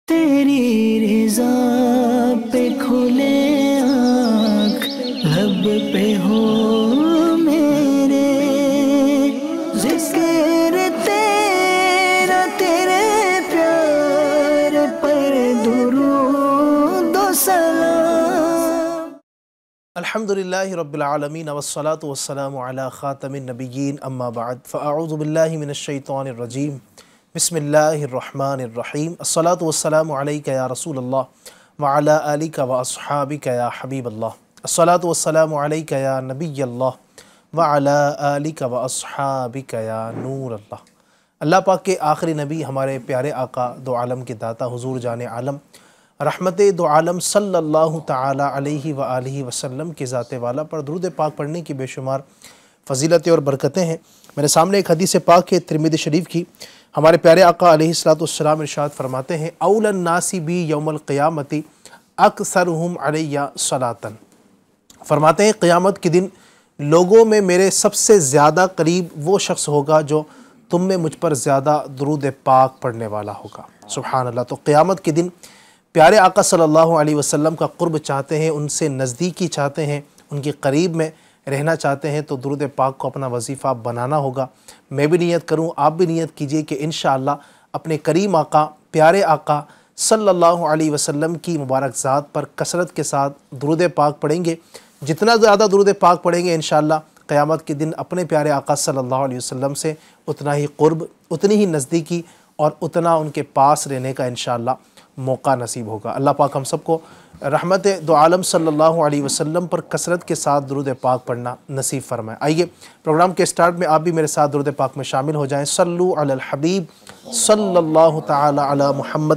تیری رضا پہ کھلے آنکھ لب پہ ہو میرے، ذکر تیرا تیرے پیار پر درود و سلام۔ الحمدللہ رب العالمین والصلاة والسلام علی خاتم النبیین اما بعد فاعوذ باللہ من الشیطان الرجیم بسم اللہ الرحمن الرحیم الصلاة والسلام علیک یا رسول اللہ وعلی آلک واصحابک یا حبیب اللہ، الصلاة والسلام علیک یا نبی اللہ وعلی آلک واصحابک یا نور اللہ۔ اللہ پاک کے آخری نبی ہمارے پیارے آقا دو عالم کے داتا حضور جان عالم رحمت دو عالم صلی اللہ تعالی علیہ وآلہ وسلم کے ذات والا پر درود پاک پڑھنے کی بے شمار فضیلتیں اور برکتیں ہیں۔ میرے سامنے ایک حدیث پاک ہے ترمذی شریف کی، ہمارے پیارے آقا علیہ السلام ارشاد فرماتے ہیں اول الناس بی یوم القیامت اکثرہم علی صلاۃ، فرماتے ہیں قیامت کے دن لوگوں میں میرے سب سے زیادہ قریب وہ شخص ہوگا جو تم میں مجھ پر زیادہ درود پاک پڑھنے والا ہوگا۔ سبحان اللہ۔ تو قیامت کے دن پیارے آقا صلی اللہ علیہ وسلم کا قرب چاہتے ہیں، ان سے نزدیکی چاہتے ہیں، ان کے قریب میں رہنا چاہتے ہیں تو درود پاک کو اپنا وظیفہ بنانا ہوگا۔ میں بھی نیت کروں، آپ بھی نیت کیجئے کہ انشاءاللہ اپنے کریم آقا پیارے آقا صلی اللہ علیہ وسلم کی مبارک ذات پر کثرت کے ساتھ درود پاک پڑھیں گے۔ جتنا زیادہ درود پاک پڑھیں گے انشاءاللہ قیامت کے دن اپنے پیارے آقا صلی اللہ علیہ وسلم سے اتنا ہی قرب، اتنی ہی نزدیکی اور اتنا ان کے پاس رہنے کا انشاءاللہ موقع نصیب ہوگا۔ اللہ پاک ہم سب کو رحمت دو عالم صلی اللہ علیہ وسلم پر کثرت کے ساتھ درود پاک پڑھنا نصیب فرمائے۔ آئیے پروگرام کے سٹارٹ میں آپ بھی میرے ساتھ درود پاک میں شامل ہو جائیں۔ صلو علی الحبیب صلی اللہ تعالی علی محمد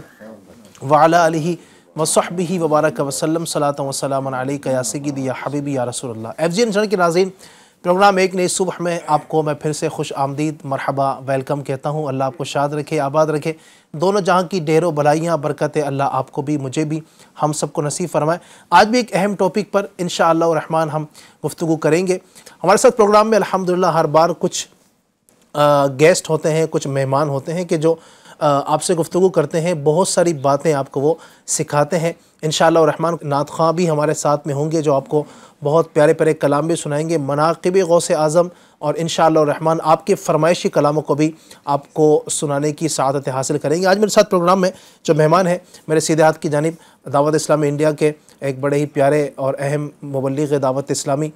وعلی آلہ وصحبہ وبارک وسلم، صلاۃ و سلام علیک یا سیدی یا حبیبی یا رسول اللہ۔ ایف جی این چینل کے ناظرین، پروگرام ایک نئی صبح میں آپ کو میں پھر سے خوش آمدید مرحبا ویلکم کہتا ہوں۔ اللہ آپ کو شاد رکھے، آباد رکھے، دونوں جہاں کی ڈھیروں بھلائیاں برکتیں اللہ آپ کو بھی مجھے بھی ہم سب کو نصیب فرمائے۔ آج بھی ایک اہم ٹاپک پر انشاءاللہ الرحمن ہم گفتگو کریں گے۔ ہمارے ساتھ پروگرام میں الحمدللہ ہر بار کچھ گیسٹ ہوتے ہیں، کچھ مہمان ہوتے ہیں کہ جو آپ سے گفتگو کرتے ہیں، بہت ساری باتیں آپ کو وہ سکھاتے ہیں۔ انشاءاللہ الرحمن نعت خواں بھی ہمارے ساتھ میں ہوں گے جو آپ کو بہت پیارے پیارے کلام بھی سنائیں گے، مناقب غوث اعظم، اور انشاءاللہ الرحمن آپ کے فرمائشی کلاموں کو بھی آپ کو سنانے کی سعادت حاصل کریں گے۔ آج میرے ساتھ پروگرام میں جو مہمان ہیں، میرے سیدھے ہاتھ کی جانب دعوت اسلامی انڈیا کے ایک بڑے ہی پیارے اور اہم مبلغ دعوت اسلامی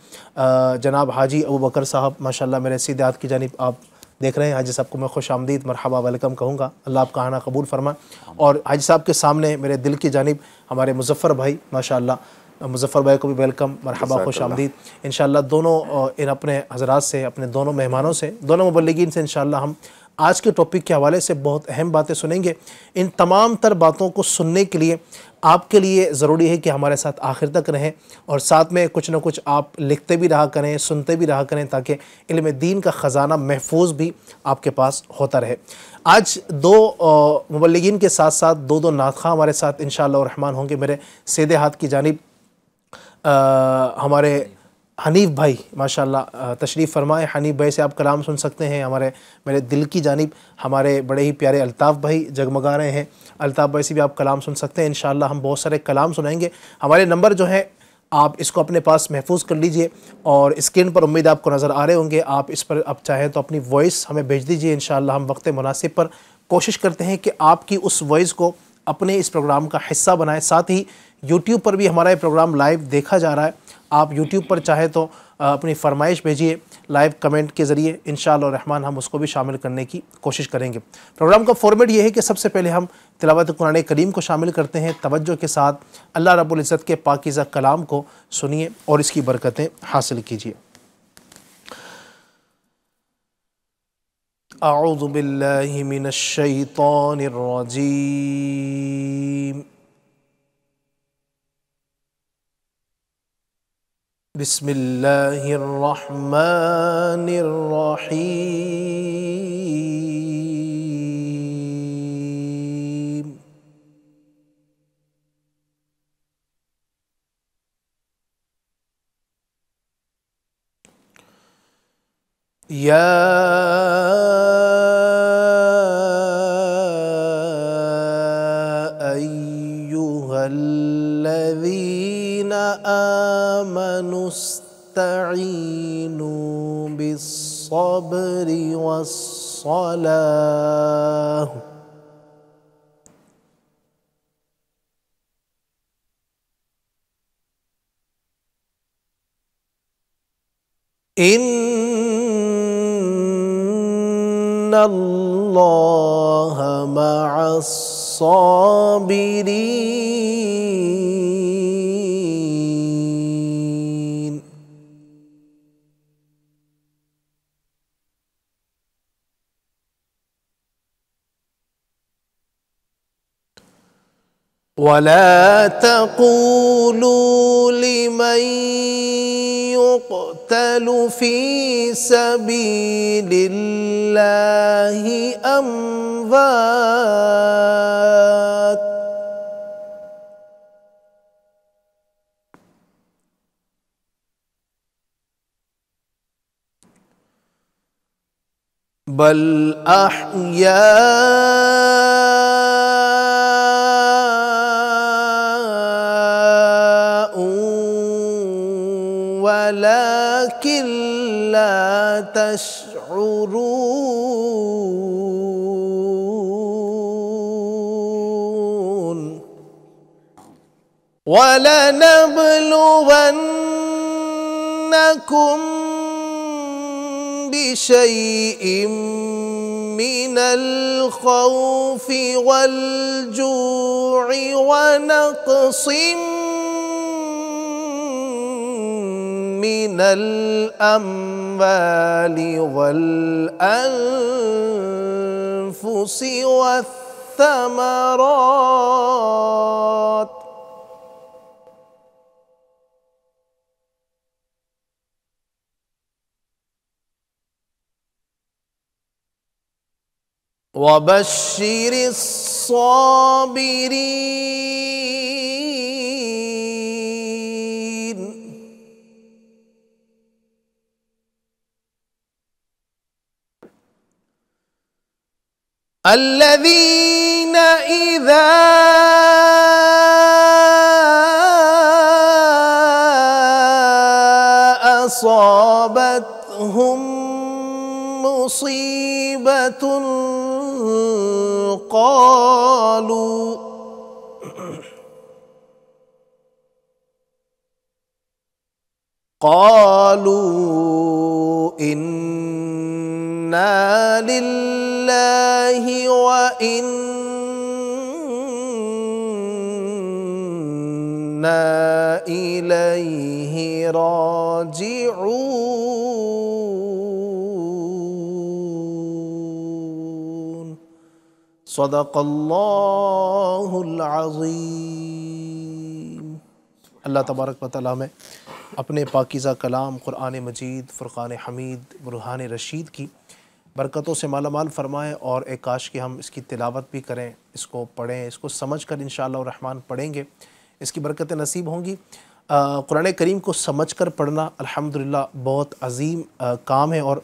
جناب حاجی ابو بکر صاحب، ماشاءاللہ میرے سیدھے ہاتھ کی جانب آپ دیکھ رہے ہیں۔ حاجی صاحب کو میں خوش آمدید مرحبا ویلکم کہوں گا، اللہ آپ کا آنا قبول فرمائے۔ اور حاجی صاحب کے سامنے میرے دل کی جانب ہمارے مظفر بھائی، ماشاءاللہ مظفر بھائی کو بھی ویلکم مرحبا خوش آمدید۔ انشاءاللہ دونوں ان اپنے حضرات سے، اپنے دونوں مہمانوں سے، دونوں مبلغین سے انشاءاللہ ہم آج کے ٹاپک کے حوالے سے بہت اہم باتیں سنیں گے۔ ان تمام تر باتوں کو سننے کے لیے آپ کے لیے ضروری ہے کہ ہمارے ساتھ آخر تک رہیں، اور ساتھ میں کچھ نہ کچھ آپ لکھتے بھی رہا کریں، سنتے بھی رہا کریں، تاکہ علم دین کا خزانہ محفوظ بھی آپ کے پاس ہوتا رہے۔ آج دو مبلغین کے ساتھ ساتھ دو نعت خواں ہمارے ساتھ انشاءاللہ الرحمن ہوں گے۔ میرے سیدھے ہاتھ کی جانب ہمارے حنیف بھائی ماشاءاللہ تشریف فرمائے، حنیف بھائی سے آپ کلام سن سکتے ہیں۔ میرے دل کی جانب ہمارے بڑے ہی پیارے الطاف بھائی جگمگا رہے ہیں، الطاف بھائی سے بھی آپ کلام سن سکتے ہیں۔ انشاءاللہ ہم بہت سارے کلام سنائیں گے۔ ہمارے نمبر جو ہیں آپ اس کو اپنے پاس محفوظ کر لیجئے، اور اسکرین پر امید آپ کو نظر آ رہے ہوں گے، آپ اس پر اب چاہیں تو اپنی وائس ہمیں بھیج دیجئے۔ انشاءاللہ ہم وقت مناسب پر کوشش کرتے ہیں کہ آپ کی اس وائس کو اپنے اس پروگرام کا حصہ بنائیں۔ ساتھ ہی یوٹیوب پر بھی ہمارا یہ پروگرام لائیو دیکھا جا رہا ہے، آپ یوٹیوب پر چاہے تو اپنی فرمائش بھیجیے لائیو کمنٹ کے ذریعے، انشاءاللہ الرحمن ہم اس کو بھی شامل کرنے کی کوشش کریں گے۔ پروگرام کا فارمیٹ یہ ہے کہ سب سے پہلے ہم تلاوت قرآن کریم کو شامل کرتے ہیں، توجہ کے ساتھ اللہ رب العزت کے پاکیزہ کلام کو سنیے اور اس کی برکتیں حاصل کیجیے۔ اعوذ باللہ من الشیطان الرجیم، بسم اللہ الرحمن الرحیم، یا أيها الذين آمنوا استعينوا بالصبر والصلاة إن الله مع الصابرين. ولا تقولوا لمن يقتل في سبيل الله أموات بل أحياء ولكن لا تشعرون. ولنبلونكم بشيء من الخوف والجوع ونقص من الأموال والأنفس والثمرات وبشر الصابرين الذين إذا أصابتهم مصيبة قالوا إنا لله وإنا إليه راجعون. صدق اللہ العظیم. اللہ تبارک و تعالیٰ میں اپنے پاکیزہ کلام قرآن مجید، فرقان حمید، برہان رشید کی برکتوں سے مالا مال فرمائیں، اور ایک کاش کہ ہم اس کی تلاوت بھی کریں، اس کو پڑھیں، اس کو سمجھ کر انشاءاللہ الرحمن پڑھیں گے، اس کی برکتیں نصیب ہوں گی۔ قرآن کریم کو سمجھ کر پڑھنا الحمدللہ بہت عظیم کام ہے، اور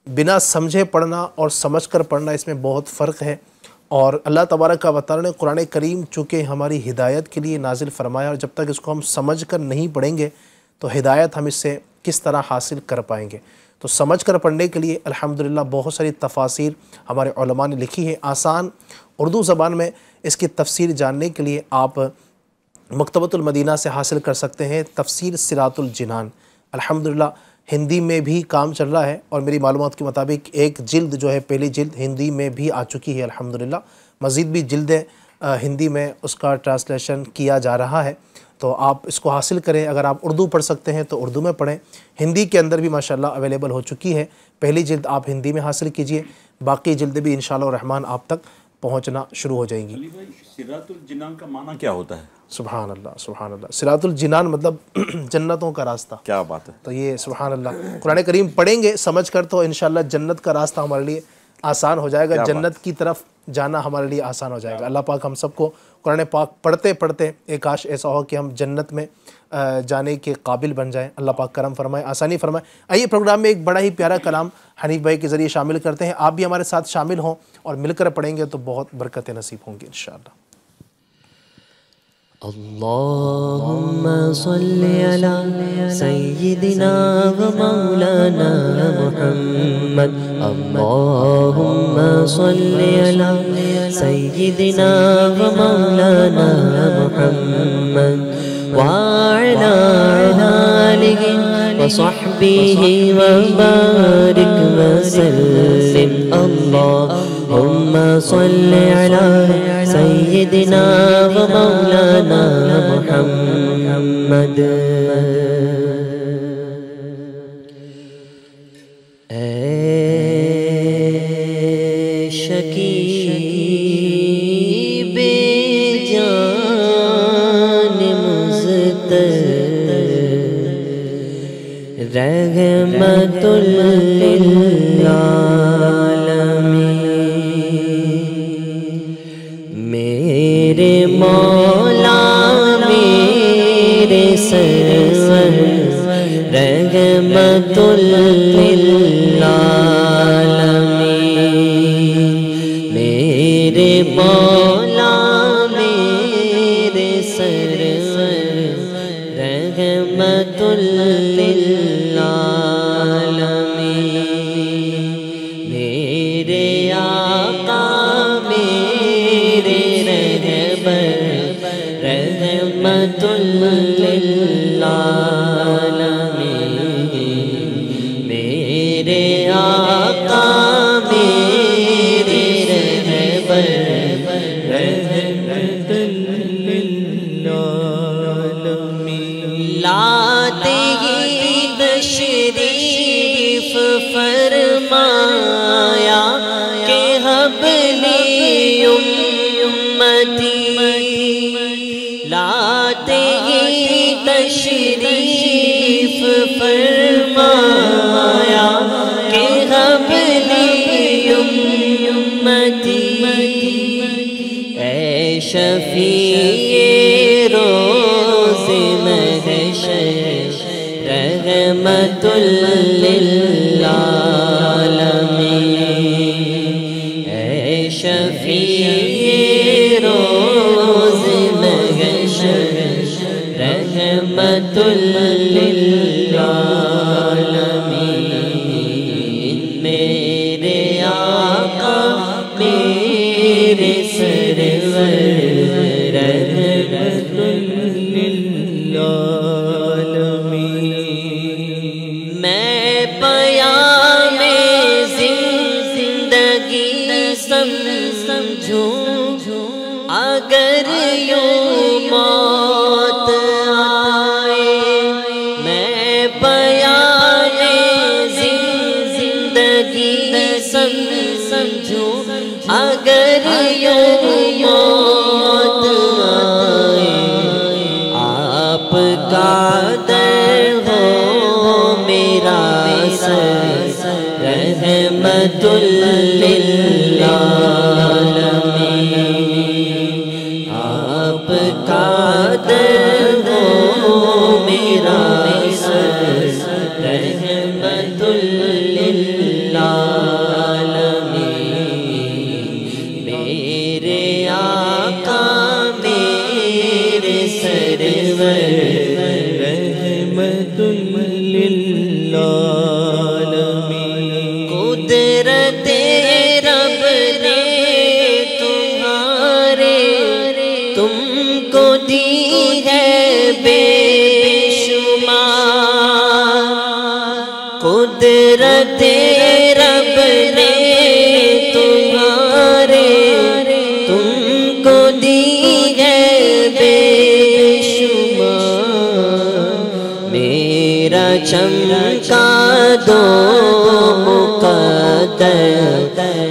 بنا سمجھے پڑھنا اور سمجھ کر پڑھنا اس میں بہت فرق ہے۔ اور اللہ تبارک و تعالیٰ نے قرآن کریم چونکہ ہماری ہدایت کے لیے نازل فرمایا، اور جب تک اس کو ہم سمجھ کر نہیں پڑھیں گے تو ہدایت ہم اس سے کس طرح حاصل کر پائیں گے۔ تو سمجھ کر پڑھنے کے لیے الحمدللہ بہت ساری تفاسیر ہمارے علماء نے لکھی ہے۔ آسان اردو زبان میں اس کی تفسیر جاننے کے لیے آپ مکتبۃ المدینہ سے حاصل کر سکتے ہیں تفسیر صراط الجنان۔ الحمدللہ ہندی میں بھی کام چل رہا ہے، اور میری معلومات کے مطابق ایک جلد جو ہے، پہلی جلد ہندی میں بھی آ چکی ہے الحمدللہ، مزید بھی جلدیں ہندی میں اس کا ٹرانسلیشن کیا جا رہا ہے، تو آپ اس کو حاصل کریں۔ اگر آپ اردو پڑھ سکتے ہیں تو اردو میں پڑھیں، ہندی کے اندر بھی ماشاءاللہ اویلیبل ہو چکی ہے۔ پہلی جلد آپ ہندی میں حاصل کیجئے، باقی جلدیں بھی انشاءاللہ الرحمن آپ تک پہنچنا شروع ہو جائیں گی۔ علی بھائی، صراط الجنان کا معنی کیا ہوتا ہے؟ سبحان اللہ سبحان اللہ۔ صراط الجنان مطلب جنتوں کا راستہ۔ کیا بات ہے! تو یہ سبحان اللہ قرآن کریم پڑھیں گے سمجھ کر تو انشاءاللہ جنت کا راستہ ہمارے لیے آسان ہو جائے گا، جنت کی طرف جانا ہمارے لیے آسان ہو جائے گا۔ اللہ پاک ہم سب کو قرآن پاک پڑھتے پڑھتے ایک کاش ایسا ہو کہ ہم جنت میں جانے کے قابل بن جائیں۔ اللہ پاک کرم فرمائے، آسانی فرمائے۔ آئیے پروگرام میں ایک بڑا ہی پیارا کلام حنیف بھائی کے ذریعے شامل کرتے ہیں، آپ بھی ہمارے ساتھ شامل ہوں اور مل کر پڑھیں گے تو بہت برکتیں نصیب ہوں گی انشاءاللہ۔ اللهم صل على سيدنا ومولانا محمد، اللهم صل على سيدنا ومولانا محمد وعلى آله وصحبه وبارك وسلم۔ اللهم صل على سيدنا ومولانا محمد۔ اے شکیب جان مزتر رحمت للعالمین، میرے مولا میرے سرور رحمت للعالمین، میرے مولا میرے سرور رحمت للعالمین، میرے آقا میرے رہبر رحمت للعالمین، میرے آقا میرے رہبر رحمت للعالمین۔ لاتے ہی تشریف فرمایا کہ حبلی امتی، لاتے ہی تشریف فرمایا کہ حبلی امتی، اے شفیع روز محشر رحمت للعالمین، اے شفیع روز محشر رحمت للعالمین، میرے آقا میرے سرور رحمت للعالمین۔ میں پیام زندگی سمجھوں اگر یوں موت آئے، میں پیام زندگی سمجھوں اگر یوں موت آئے، آپ کا در ہو میرا سر رحمت للعالمین، آپ کا در ہو میرا سر رحمت للعالمین، میرے آقا میرے سرور رحمت للعالمین۔ قدرت رب نے تمہارے تم کو دی ہے بے شمار، قدرت رب نے تمہارے تم کو دی ہے بے شمار، میرا چمکا دو مقدر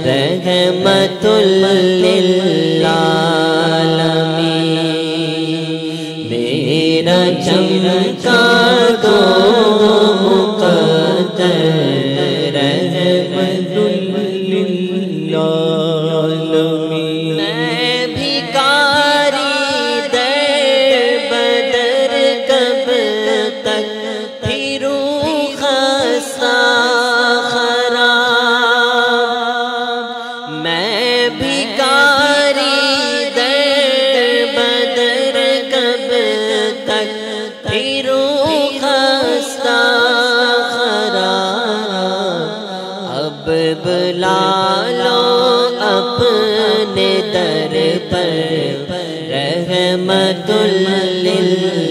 رحمت للعالمین، میرا چمکا دو مقدر رحمت للعالمین۔ رحمت للعالمین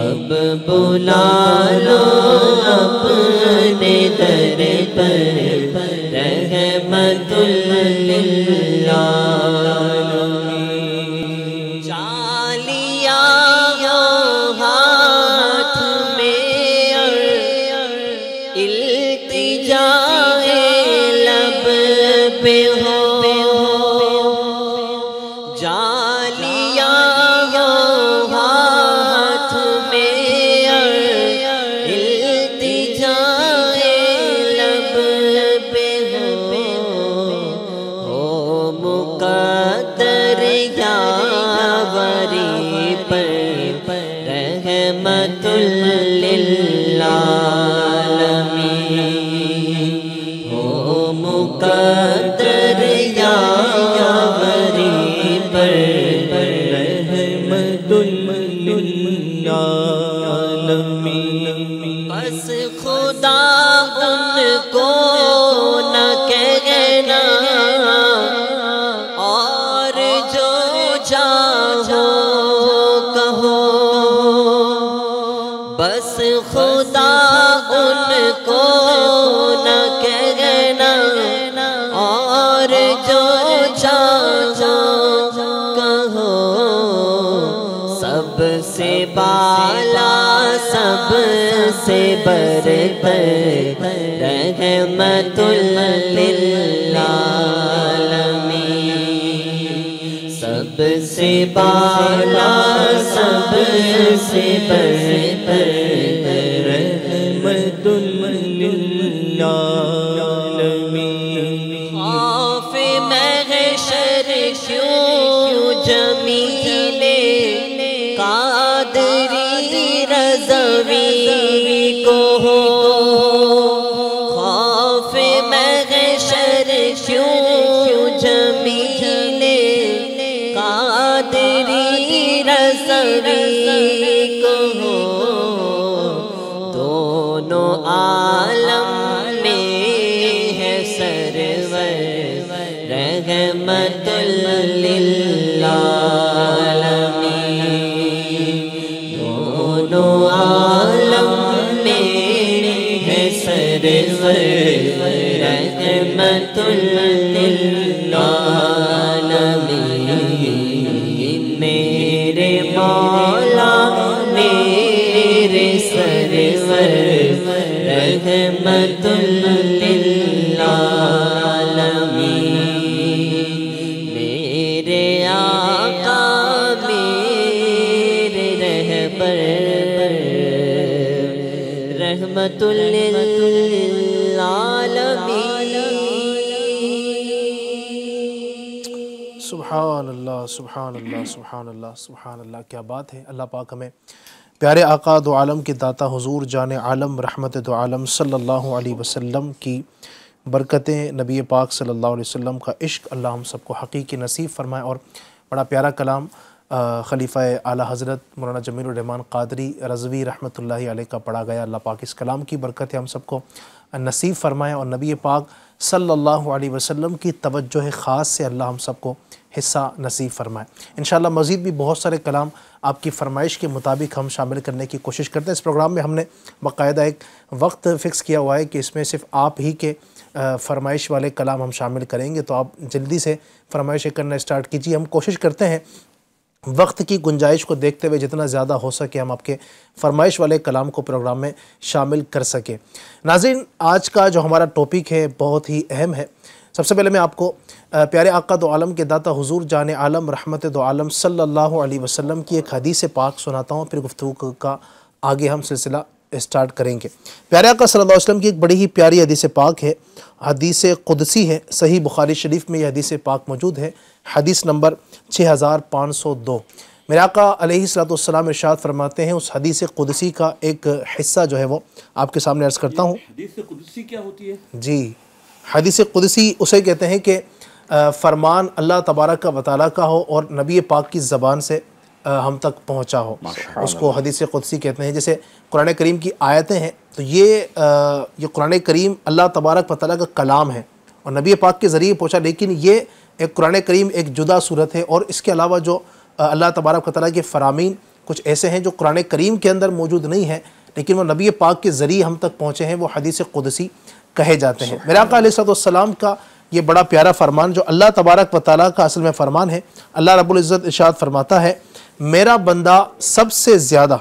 اب بلا لو اپنے در پر رحمت للعالمین چالیا ہاتھ میں التجائے لب پہ ہو جالیا ہاتھ میں التجائے لب پہ ہو مقدر یاوری پر رحمت للعالمین ہو مقدر یاوری پر رحمت للعالمین بس خدا ان کو نہ کہنا اور جو چاہو کہو بس خدا ان کو نہ کہنا اور جو چاہو کہو سب سے بالا سب سے برتر رحمت للعالمین سب سے بالا سب سے برتر رحمت للعالمین خوف محشر کیوں جمیل قادری رضوی کو ہو خوف محشر کیوں جمیل قادری رضوی کو ہو دونوں عالم میں ہے سرور رحمت للعالمین دونوں عالم میں ہے سرور رحمت للعالمین میرے مولا میرے سرور رحمت للعالمین میرے آقا میرے رہبر رحمت للعالمین سبحان اللہ سبحان اللہ سبحان اللہ سبحان اللہ، کیا بات ہے۔ اللہ پاک ہمیں پیارے آقا دو عالم کے داتا حضور جان عالم رحمت دو عالم صلی اللہ علیہ وسلم کی برکتیں، نبی پاک صلی اللہ علیہ وسلم کا عشق اللہ ہم سب کو حقیقی نصیب فرمائے۔ اور بڑا پیارا کلام خلیفہ اعلیٰ حضرت مولانا جمیل الرحمن قادری رضوی رحمۃ اللہ علیہ کا پڑھا گیا۔ اللہ پاک اس کلام کی برکتیں ہم سب کو نصیب فرمائے اور نبی پاک صلی اللہ علیہ وسلم کی توجہ خاص سے اللہ ہم سب کو حصہ نصیب فرمائے۔ انشاءاللہ مزید بھی بہت سارے کلام آپ کی فرمائش کے مطابق ہم شامل کرنے کی کوشش کرتے ہیں۔ اس پروگرام میں ہم نے باقاعدہ ایک وقت فکس کیا ہوا ہے کہ اس میں صرف آپ ہی کے فرمائش والے کلام ہم شامل کریں گے، تو آپ جلدی سے فرمائشیں کرنا اسٹارٹ کیجیے۔ ہم کوشش کرتے ہیں وقت کی گنجائش کو دیکھتے ہوئے جتنا زیادہ ہو سکے ہم آپ کے فرمائش والے کلام کو پروگرام میں شامل کر سکیں۔ ناظرین، آج کا جو ہمارا ٹاپک ہے بہت ہی اہم ہے۔ سب سے پہلے میں آپ کو پیارے آقا دو عالم کے داتا حضور جان عالم رحمت دو عالم صلی اللہ علیہ وسلم کی ایک حدیث پاک سناتا ہوں، پھر گفتگو کا آگے ہم سلسلہ اسٹارٹ کریں گے۔ پیارے آقا صلی اللہ علیہ وسلم کی ایک بڑی ہی پیاری حدیث پاک ہے، حدیث قدسی ہے، صحیح بخاری شریف میں یہ حدیث پاک موجود ہے، حدیث نمبر 6502۔ میرے آقا علیہ السلام ارشاد فرماتے ہیں، اس حدیث قدسی کا ایک حصہ جو ہے وہ آپ کے سامنے عرض کرتا ہوں۔ حدیث قدسی کیا ہوتی ہے؟ جی، حدیث قدسی اسے کہتے ہیں کہ فرمان اللہ تبارک و تعالیٰ کا ہو اور نبی پاک کی زبان سے ہم تک پہنچا ہو، اس کو حدیث قدسی کہتے ہیں۔ جیسے قرآن کریم کی آیتیں ہیں تو یہ قرآن کریم اللہ تبارک و تعالیٰ کا کلام ہے اور نبی پاک کے ذریعے پہنچا، لیکن یہ ایک قرآن کریم ایک جدا صورت ہے، اور اس کے علاوہ جو اللہ تبارک و تعالیٰ کے فرامین کچھ ایسے ہیں جو قرآن کریم کے اندر موجود نہیں ہیں لیکن وہ نبی پاک کے ذریعے ہم تک پہنچے ہیں، وہ حدیث قدسی کہے جاتے ہیں۔ میرے آقا علیہ السلام کا یہ بڑا پیارا فرمان جو اللہ تبارک و تعالیٰ کا اصل میں فرمان ہے، اللہ رب العزت ارشاد فرماتا ہے میرا بندہ سب سے زیادہ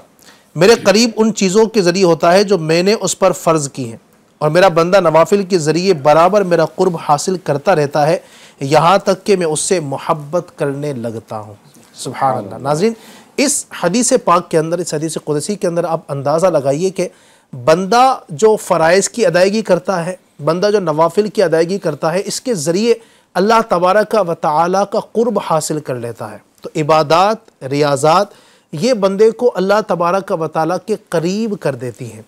میرے قریب ان چیزوں کے ذریعے ہوتا ہے جو میں نے اس پر فرض کی ہیں، اور میرا بندہ نوافل کے ذریعے برابر میرا قرب حاصل کرتا رہتا ہے یہاں تک کہ میں اس سے محبت کرنے لگتا ہوں۔ سبحان اللہ۔ ناظرین، اس حدیث پاک کے اندر، اس حدیث قدسی کے اندر آپ اندازہ لگائیے کہ بندہ جو فرائض کی ادائیگی کرتا ہے، بندہ جو نوافل کی ادائیگی کرتا ہے، اس کے ذریعے اللہ تبارک و تعالیٰ کا قرب حاصل کر لیتا ہے۔ تو عبادات، ریاضات یہ بندے کو اللہ تبارک و تعالیٰ کے قریب کر دیتی ہیں۔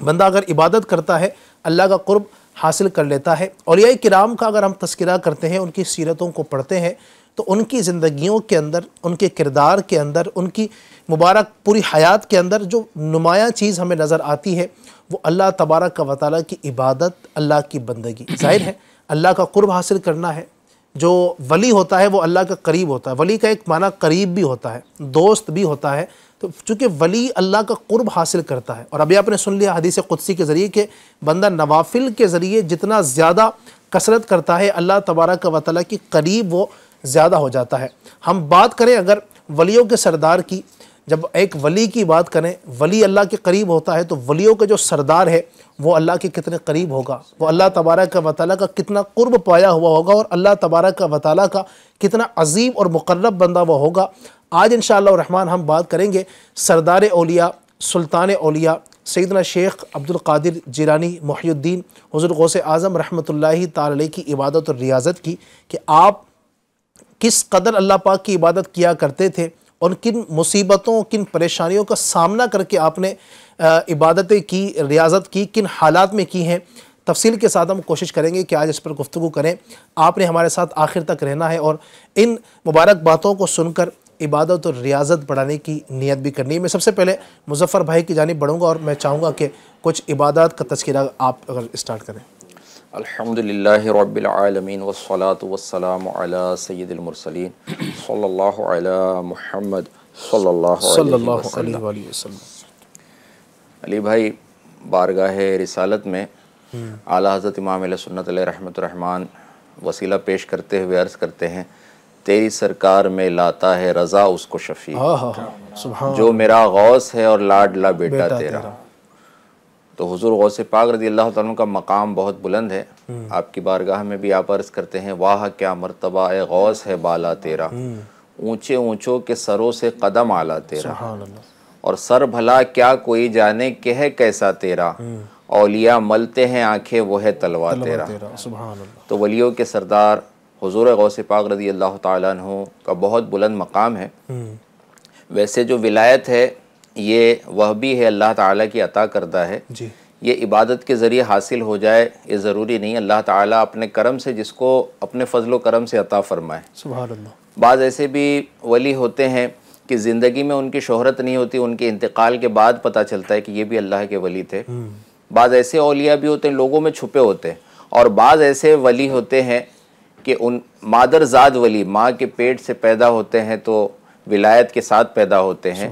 بندہ اگر عبادت کرتا ہے اللہ کا قرب حاصل کر لیتا ہے۔ اولیاء کرام کا اگر ہم تذکرہ کرتے ہیں، ان کی سیرتوں کو پڑھتے ہیں تو ان کی زندگیوں کے اندر، ان کے کردار کے اندر، ان کی مبارک پوری حیات کے اندر جو نمایاں چیز ہمیں نظر آتی ہے وہ اللہ تبارک و تعالیٰ کی عبادت، اللہ کی بندگی۔ ظاہر ہے اللہ کا قرب حاصل کرنا ہے۔ جو ولی ہوتا ہے وہ اللہ کا قریب ہوتا ہے۔ ولی کا ایک معنی قریب بھی ہوتا ہے، دوست بھی ہوتا ہے۔ تو چونکہ ولی اللہ کا قرب حاصل کرتا ہے، اور ابھی آپ نے سن لیا حدیث قدسی کے ذریعے کہ بندہ نوافل کے ذریعے جتنا زیادہ کثرت کرتا ہے اللہ تبارک و تعالیٰ کی قریب وہ زیادہ ہو جاتا ہے۔ ہم بات کریں اگر ولیوں کے سردار کی، جب ایک ولی کی بات کریں، ولی اللہ کے قریب ہوتا ہے تو ولیوں کا جو سردار ہے وہ اللہ کے کتنے قریب ہوگا، وہ اللہ تبارک و تعالیٰ کا کتنا قرب پایا ہوا ہوگا، اور اللہ تبارک و تعالیٰ کا کتنا عظیم اور مقرب بندہ وہ ہوگا۔ آج انشاءاللہ الرحمن ہم بات کریں گے سردار اولیاء، سلطان اولیاء سیدنا شیخ عبد القادر جیلانی محی الدین حضور غوث اعظم رحمۃ اللہ تعالی علیہ کی عبادت اور ریاضت کی، کہ آپ کس قدر اللہ پاک کی عبادت کیا کرتے تھے، اور کن مصیبتوں، کن پریشانیوں کا سامنا کر کے آپ نے عبادتیں کی، ریاضت کی، کن حالات میں کی ہیں۔ تفصیل کے ساتھ ہم کوشش کریں گے کہ آج اس پر گفتگو کریں۔ آپ نے ہمارے ساتھ آخر تک رہنا ہے اور ان مبارک باتوں کو سن کر عبادت اور ریاضت بڑھانے کی نیت بھی کرنی ہے۔ میں سب سے پہلے مظفر بھائی کی جانب بڑھوں گا اور میں چاہوں گا کہ کچھ عبادات کا تذکرہ آپ اگر اسٹارٹ کریں۔ الحمدللہ رب العالمین والصلاة والسلام علی سید المرسلین صلی اللہ علی محمد صلی اللہ علیہ وسلم۔ علی بھائی، بارگاہ رسالت میں اعلیٰ حضرت امام علیہ سنت علیہ رحمۃ الرحمن وسیلہ پیش کرتے ہوئے عرض کرتے ہیں، تیری سرکار میں لاتا ہے رضا اس کو شفیع، جو میرا غوث ہے اور لاڈلا بیٹا تیرا۔ تو حضور غوث پاک رضی اللہ تعالیٰ کا مقام بہت بلند ہے۔ آپ کی بارگاہ میں بھی آپ عرض کرتے ہیں، واہ کیا مرتبہ اے غوث ہے بالا تیرا، اونچے اونچوں کے سروں سے قدم اعلیٰ تیرا، اور سر بھلا کیا کوئی جانے کہ ہے کیسا تیرا، اولیاء ملتے ہیں آنکھیں وہ ہے تلوا تیرا۔ تو ولیوں کے سردار حضور غوث پاک رضی اللہ تعالیٰ عنہ کا بہت بلند مقام ہے۔ ویسے جو ولایت ہے یہ وہ بھی ہے اللہ تعالیٰ کی عطا کردہ ہے، یہ عبادت کے ذریعے حاصل ہو جائے یہ ضروری نہیں، اللہ تعالیٰ اپنے کرم سے جس کو اپنے فضل و کرم سے عطا فرمائے۔ سبحان اللہ۔ بعض ایسے بھی ولی ہوتے ہیں کہ زندگی میں ان کی شہرت نہیں ہوتی، ان کے انتقال کے بعد پتہ چلتا ہے کہ یہ بھی اللہ کے ولی تھے۔ بعض ایسے اولیاء بھی ہوتے ہیں لوگوں میں چھپے ہوتے ہیں، اور بعض ایسے ولی ہوتے ہیں کہ ان مادر زاد ولی، ماں کے پیٹ سے پیدا ہوتے ہیں تو ولایت کے ساتھ پیدا ہوتے ہیں،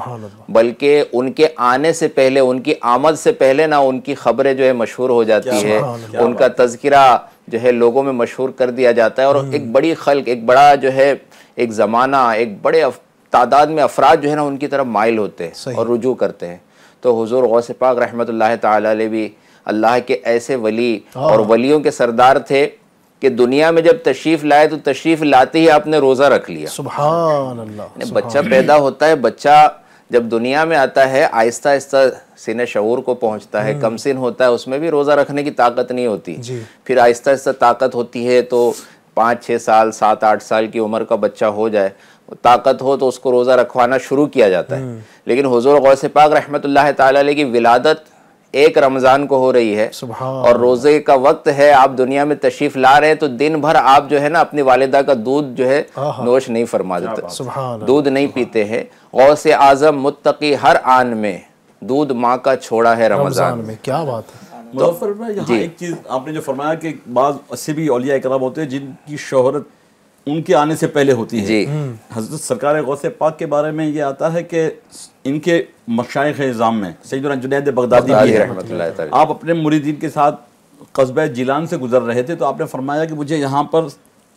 بلکہ ان کے آنے سے پہلے، ان کی آمد سے پہلے نہ ان کی خبریں جو ہے مشہور ہو جاتی ہے، ان کا تذکرہ جو ہے لوگوں میں مشہور کر دیا جاتا ہے، اور ایک بڑی خلق، ایک بڑا جو ہے ایک زمانہ، ایک بڑے تعداد میں افراد جو ہے نا ان کی طرف مائل ہوتے ہیں اور رجوع کرتے ہیں۔ تو حضور غوث پاک رحمۃ اللہ تعالی علیہ بھی اللہ کے ایسے ولی اور ولیوں کے سردار تھے کہ دنیا میں جب تشریف لائے تو تشریف لاتے ہی آپ نے روزہ رکھ لیا۔ سبحان اللہ۔ بچہ پیدا ہوتا ہے، بچہ جب دنیا میں آتا ہے آہستہ آہستہ سن شعور کو پہنچتا ہے، کم سن ہوتا ہے، اس میں بھی روزہ رکھنے کی طاقت نہیں ہوتی، پھر آہستہ آہستہ طاقت ہوتی ہے تو 5-6 سال 7-8 سال کی عمر کا بچہ ہو جائے، طاقت ہو تو اس کو روزہ رکھوانا شروع کیا جاتا ہے۔ لیکن حضور غوث پاک رحمۃ اللہ تعالی علیہ کی ولادت 1 رمضان کو ہو رہی ہے، اور روزے کا وقت ہے، آپ دنیا میں تشریف لا رہے ہیں، تو دن بھر آپ جو ہے نا اپنی والدہ کا دودھ جو ہے نوش نہیں فرما دیتے، دودھ نہیں پیتے ہیں۔ غوث اعظم متقی ہر آن میں، دودھ ماں کا چھوڑا ہے رمضان میں۔ کیا بات ہے۔ مظفر بھائی، یہاں ایک چیز آپ نے جو فرمایا کہ بعض ایسے بھی اولیاء کرام ہوتے ہیں جن کی شہرت ان کے آنے سے پہلے ہوتی ہے. جی. حضرت سرکار غوث پاک کے بارے میں یہ آتا ہے کہ ان کے مشائخ اعظام میں سیدنا جنید بغدادی بھی ہے رحمۃ اللہ تعالی. آپ اپنے مریدین کے ساتھ قصبہ جیلان سے گزر رہے تھے تو آپ نے فرمایا کہ مجھے یہاں پر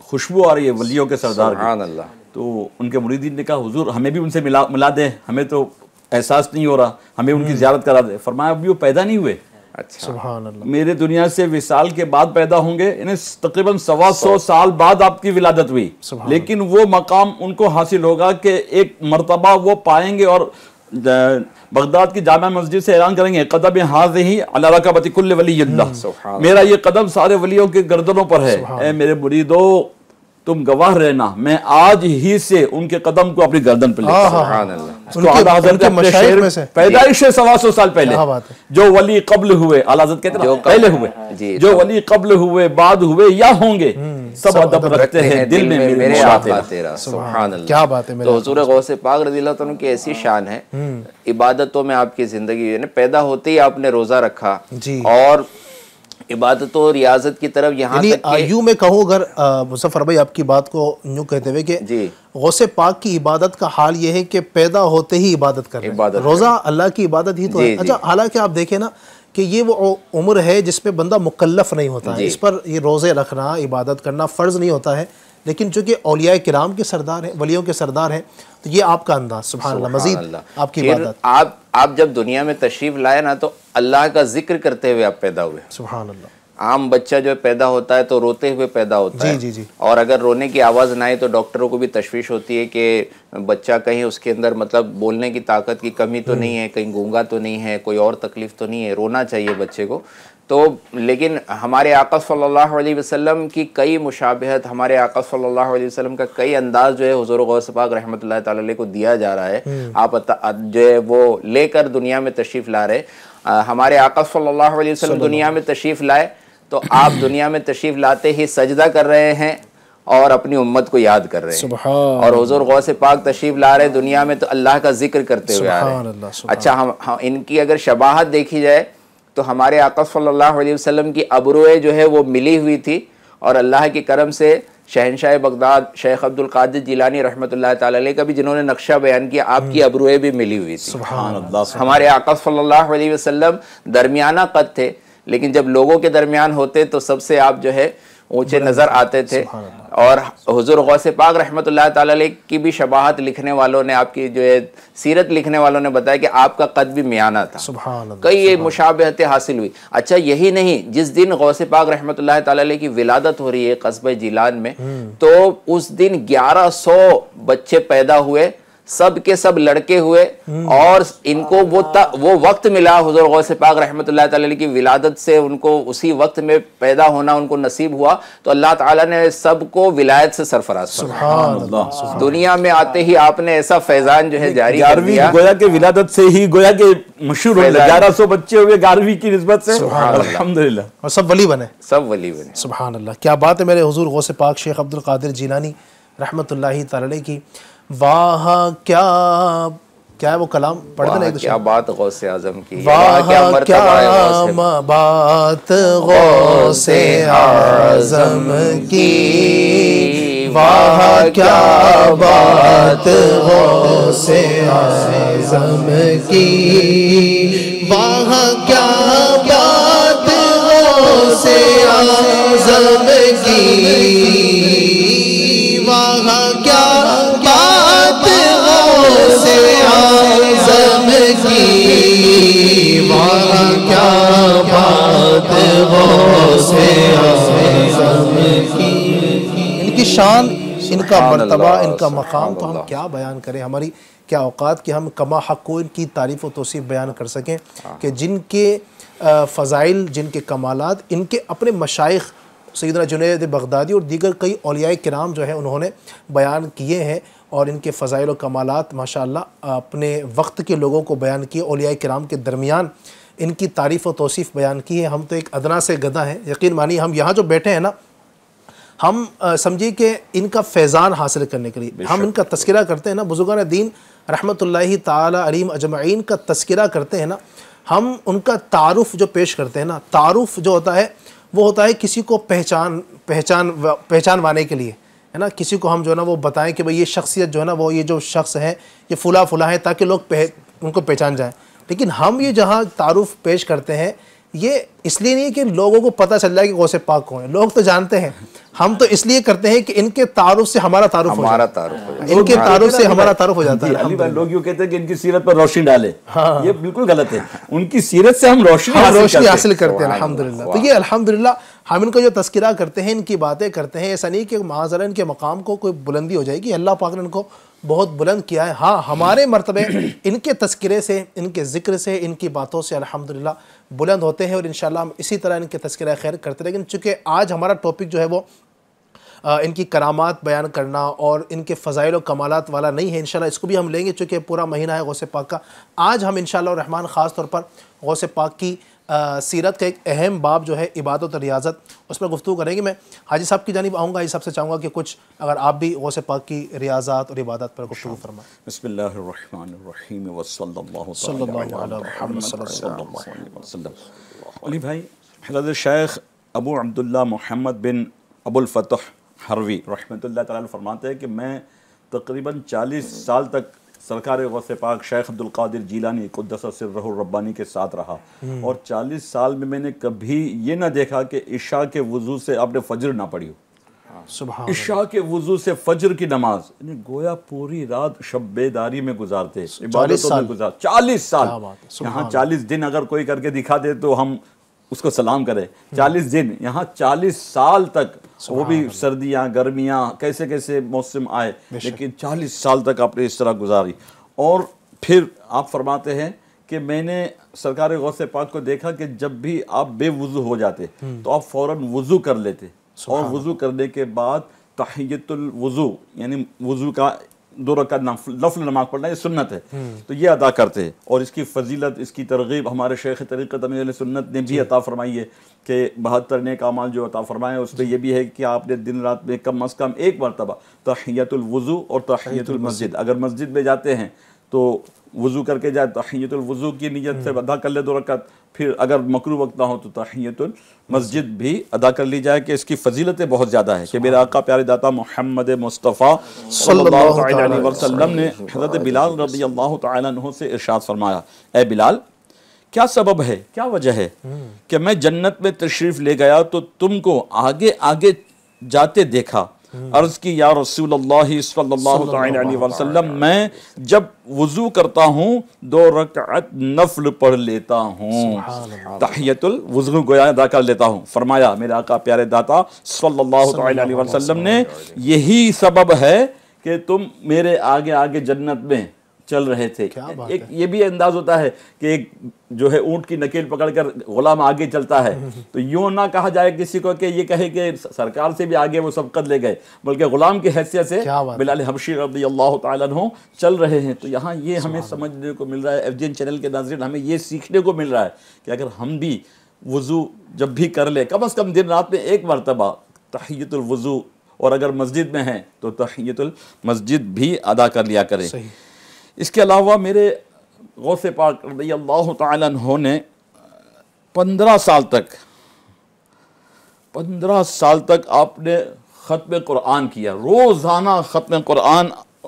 خوشبو آ رہی ہے ولیوں کے سردار کی. سبحان اللہ. تو ان کے مریدین نے کہا حضور ہمیں بھی ان سے ملا دیں, ہمیں تو احساس نہیں ہو رہا, ہمیں ان کی زیارت کرا دیں. فرمایا ابھی وہ پیدا نہیں ہوئے, اچھا. سبحان اللہ. میرے دنیا سے وصال کے بعد پیدا ہوں گے, یعنی تقریباً 125 سال بعد آپ کی ولادت ہوئی, لیکن وہ مقام ان کو حاصل ہوگا کہ ایک مرتبہ وہ پائیں گے اور بغداد کی جامع مسجد سے اعلان کریں گے قدم ہذہ علی رکبۃ کل ولی اللہ, میرا یہ قدم سارے ولیوں کے گردنوں پر ہے. اے میرے مریدو تم گواہ رہنا, میں آج ہی سے ان کے قدم کو اپنی گردن پر لے سبحان اللہ. اس کو اعلیٰ حضرت اپنے شعر پیدائش سے 125 سال پہلے جو ولی قبل ہوئے, اعلیٰ حضرت کہتے ہیں پہلے ہوئے, جو ولی قبل ہوئے بعد ہوئے یا ہوں گے سب ادب رکھتے ہیں دل میں میرے آقا تیرا. سبحان اللہ. کیا بات ہے. تو حضور غوث پاک رضی اللہ عنہ کی ایسی شان ہے, عبادتوں میں آپ کی زندگی, یعنی پیدا ہوتے ہی آپ نے روزہ رکھا اور عبادت و ریاضت کی طرف یہاں تک کہ یوں میں کہوں اگر مظفر بھائی آپ کی بات کو یوں کہتے ہوئے کہ غوث پاک کی عبادت کا حال یہ ہے کہ پیدا ہوتے ہی عبادت کر رہے ہیں. روزہ اللہ کی عبادت ہی تو ہے. اچھا حالانکہ آپ دیکھیں نا کہ یہ وہ عمر ہے جس پہ بندہ مکلف نہیں ہوتا ہے, اس پر یہ روزے رکھنا عبادت کرنا فرض نہیں ہوتا ہے, لیکن چونکہ اولیاء کرام کے سردار ہیں, ولیوں کے سردار ہیں, تو یہ آپ کا انداز. سبحان اللہ. مزید آپ کی عبادت. آپ جب دنیا میں تشریف لائے نا تو اللہ کا ذکر کرتے ہوئے آپ پیدا ہوئے. سبحان اللہ. عام بچہ جو پیدا ہوتا ہے تو روتے ہوئے پیدا ہوتا ہے, اور اگر رونے کی آواز نہ آئے تو ڈاکٹروں کو بھی تشویش ہوتی ہے کہ بچہ کہیں اس کے اندر مطلب بولنے کی طاقت کی کمی تو نہیں ہے, کہیں گونگا تو نہیں ہے, کوئی اور تکلیف تو نہیں ہے, رونا چاہیے بچے کو. تو لیکن ہمارے آقا صلی اللہ علیہ وسلم کی کئی مشابہت, ہمارے آقا صلی اللہ علیہ وسلم کا کئی انداز جو ہے حضور غوث پاک رحمۃ اللہ تعالی علیہ کو دیا جا رہا ہے. آپ جو ہے وہ لے کر دنیا میں تشریف لا رہے. ہمارے آقا صلی اللہ علیہ وسلم دنیا میں تشریف لائے تو آپ دنیا میں تشریف لاتے ہی سجدہ کر رہے ہیں اور اپنی امت کو یاد کر رہے ہیں. اور حضور غوث پاک تشریف لا رہے دنیا میں تو اللہ کا ذکر کرتے ہوئے آ رہے ہیں. اچھا ان کی اگر شباہت دیکھی جائے تو ہمارے آقا صلی اللہ علیہ وسلم کی ابروئے جو ہے وہ ملی ہوئی تھی, اور اللہ کے کرم سے شہنشاہ بغداد شیخ عبد القادر جیلانی رحمۃ اللہ تعالی علیہ کا بھی جنہوں نے نقشہ بیان کیا, آپ کی ابروئے بھی ملی ہوئی تھی. سبحان اللہ. ہمارے آقا صلی اللہ علیہ وسلم درمیانہ قد تھے, لیکن جب لوگوں کے درمیان ہوتے تو سب سے آپ جو ہے اونچے نظر آتے تھے. اور حضور غوث پاک رحمۃ اللہ تعالی علیہ کی بھی شباہت لکھنے والوں نے, آپ کی جو ہے سیرت لکھنے والوں نے بتایا کہ آپ کا قد بھی میانہ تھا. کئی مشابہتیں حاصل ہوئی. اچھا یہی نہیں, جس دن غوث پاک رحمۃ اللہ تعالی علیہ کی ولادت ہو رہی ہے قصبہ جیلان میں, تو اس دن 1100 بچے پیدا ہوئے, سب کے سب لڑکے ہوئے, اور ان کو وہ وقت ملا حضور غوث پاک رحمۃ اللہ تعالی علیہ کی ولادت سے, ان کو اسی وقت میں پیدا ہونا ان کو نصیب ہوا, تو اللہ تعالیٰ نے سب کو ولایت سے سرفراز کیا. سبحان اللہ. دنیا میں آتے ہی آپ نے ایسا فیضان جو ہے جاری کر دیا. گویا کہ ولادت سے ہی گویا کہ مشہور ہوئے, 1100 بچے ہوئے 11ویں کی نسبت سے, الحمدللہ, اور سب ولی بنے. سب ولی بنے. سبحان اللہ. کیا بات ہے میرے حضور غوث پاک شیخ عبد القادر جیلانی رحمۃ اللہ تعالی علیہ کی. واہ کیا ہے وہ کلام پڑھ دیں. کیا بات غوث اعظم کی, واہ کیا بات غوث اعظم کی, واہ کیا بات غوث اعظم کی, واہ کیا بات غوث اعظم کی, واہ کیا بات غوث اعظم کی, واہ کیا بات غوث اعظم کی. ان کی شان, ان کا مرتبہ, ان کا مقام تو ہم کیا بیان کریں. ہماری کیا اوقات کہ ہم کما حق کو ان کی تعریف و توصیف بیان کر سکیں کہ جن کے فضائل, جن کے کمالات ان کے اپنے مشائخ سیدنا جنید بغدادی اور دیگر کئی اولیاء کرام جو ہیں انہوں نے بیان کیے ہیں, اور ان کے فضائل و کمالات ماشاءاللہ اپنے وقت کے لوگوں کو بیان کیے, اولیاء کرام کے درمیان ان کی تعریف و توصیف بیان کی ہے. ہم تو ایک ادنا سے گدھا ہیں, یقین مانیے ہم یہاں جو بیٹھے ہیں نا, ہم سمجھیے کہ ان کا فیضان حاصل کرنے کے لیے ہم ان کا تذکرہ کرتے ہیں نا, بزرگان دین رحمۃ اللہ تعالی علیہم اجمعین کا تذکرہ کرتے ہیں نا, ہم ان کا تعارف جو پیش کرتے ہیں نا, تعارف جو ہوتا ہے وہ ہوتا ہے کسی کو پہچانوانے کے لیے, ہے نا, کسی کو ہم جو ہے نا وہ بتائیں کہ بھئی یہ شخصیت جو ہے نا وہ یہ جو شخص ہیں یہ فلاں فلاں ہیں, تاکہ لوگ ان کو پہچان جائیں. لیکن ہم یہ جہاں تعارف پیش کرتے ہیں یہ اس لیے نہیں کہ لوگوں کو پتہ چل جائے کہ غوث پاک کون ہے, لوگ تو جانتے ہیں, ہم تو اس لیے کرتے ہیں کہ ان کے تعارف سے ہمارا تعارف ہو جاتا ہے, ان کے تعارف سے ہمارا تعارف ہو جاتا ہے. علی بھائی لوگ یوں کہتے ہیں کہ ان کی سیرت پر روشنی ڈالے, یہ بالکل غلط ہے. ان کی سیرت سے ہم روشنی حاصل کرتے ہیں الحمدللہ. تو یہ الحمدللہ ہم ان کا جو تذکرہ کرتے ہیں, ان کی باتیں کرتے ہیں, ایسا نہیں کہ معاذاللہ ان کے مقام کو کوئی بلندی ہو جائے گی, اللہ پاک نے ان کو بہت بلند کیا ہے. ہاں ہمارے مرتبے ان کے تذکرے سے, ان کے ذکر سے, ان کی باتوں سے الحمدللہ بلند ہوتے ہیں, اور انشاءاللہ ہم اسی طرح ان کے تذکرہ خیر کرتے. لیکن چونکہ آج ہمارا ٹاپک جو ہے وہ ان کی کرامات بیان کرنا اور ان کے فضائل و کمالات والا نہیں ہے, انشاءاللہ اس کو بھی ہم لیں گے چونکہ پورا مہینہ ہے غوث پاک کا. آج ہم انشاءاللہ الرحمن خاص طور پر غوث پاک کی سیرت کا ایک اہم باب جو ہے عبادت اور ریاضت, اس پر گفتگو کریں گے. میں حاجی صاحب کی جانب آؤں گا, حاجی صاحب سے چاہوں گا کہ کچھ اگر آپ بھی غوث پاک کی ریاضات اور عبادت پر گفتگو فرمائیں. بسم اللہ الرحمن الرحیم وصلی اللہ علی محمد صلی اللہ علیہ وسلم. علی بھائی حضرت شیخ ابو عبداللہ محمد بن ابو الفتح حروی رحمۃ اللہ تعالیٰ فرماتے ہیں کہ میں تقریباً 40 سال تک سرکار غوث پاک شیخ عبد القادر جیلانی قدس سرہ الربانی کے ساتھ رہا, اور 40 سال میں نے کبھی یہ نہ دیکھا کہ عشاء کے وضو سے آپ نے فجر نہ پڑھی ہو. سبحان عشاء کے وضو سے فجر کی نماز, یعنی گویا پوری رات شب بیداری میں گزارتے, عبادتوں میں گزار. 40 سال, یہاں 40 دن اگر کوئی کر کے دکھا دے تو ہم اس کو سلام کرے. 40 دن, یہاں 40 سال تک, وہ بھی سردیاں گرمیاں کیسے کیسے موسم آئے, لیکن 40 سال تک آپ نے اس طرح گزاری. اور پھر آپ فرماتے ہیں کہ میں نے سرکار غوث پاک کو دیکھا کہ جب بھی آپ بے وضو ہو جاتے تو آپ فوراً وضو کر لیتے, اور وضو کرنے کے بعد تحیت الوضو یعنی وضو کا 2 رکعت نفل نماز پڑھنا یہ سنت ہے, تو یہ ادا کرتے ہیں. اور اس کی فضیلت, اس کی ترغیب ہمارے شیخ طریقت امیر اہل سنت نے بھی عطا فرمائی ہے کہ 72 نیک اعمال جو عطا فرمائے اس پہ یہ بھی ہے کہ آپ نے دن رات میں کم از کم 1 مرتبہ تحیت الوضو اور تحیت المسجد, اگر مسجد میں جاتے ہیں تو وضو کر کے جائے, تحیت الوضو کی نیت سے ادا کر لے 2 رکعت, پھر اگر مکروہ وقت نہ ہو تو تحیت المسجد بھی ادا کر لی جائے, کہ اس کی فضیلتیں بہت زیادہ ہیں. کہ میرے آقا پیارے داتا محمد مصطفیٰ صلی اللہ علیہ وسلم نے حضرت بلال رضی اللہ تعالیٰ عنہ سے ارشاد فرمایا, اے بلال کیا سبب ہے, کیا وجہ ہے کہ میں جنت میں تشریف لے گیا تو تم کو آگے آگے جاتے دیکھا. عرض کی یا رسول اللہ صلی اللہ علیہ وسلم, میں جب وضو کرتا ہوں 2 رکعت نفل پڑھ لیتا ہوں, تحیت الوضو گویا ادا کر لیتا ہوں. فرمایا میرے آقا پیارے داتا صلی اللہ علیہ وسلم نے, یہی سبب ہے کہ تم میرے آگے آگے جنت میں چل رہے تھے. ایک یہ بھی انداز ہوتا ہے کہ ایک جو ہے اونٹ کی نکیل پکڑ کر غلام آگے چلتا ہے, تو یوں نہ کہا جائے کسی کو کہ یہ کہے کہ سرکار سے بھی آگے وہ سبقت لے گئے, بلکہ غلام کی حیثیت سے بلال حبشی رضی اللہ تعالیٰ عنہ چل رہے ہیں. تو یہاں یہ ہمیں سمجھنے کو مل رہا ہے, FGN چینل کے ناظرین ہمیں یہ سیکھنے کو مل رہا ہے کہ اگر ہم بھی وضو جب بھی کر لیں کم از کم دن رات میں 1 مرتبہ تحیت الوضو, اور اگر مسجد میں ہیں تو تحیت المسجد بھی ادا کر لیا کریں. اس کے علاوہ میرے غوث پاک رضی اللہ تعالیٰ عنہ نے 15 سال تک آپ نے ختم قرآن کیا. روزانہ ختم قرآن,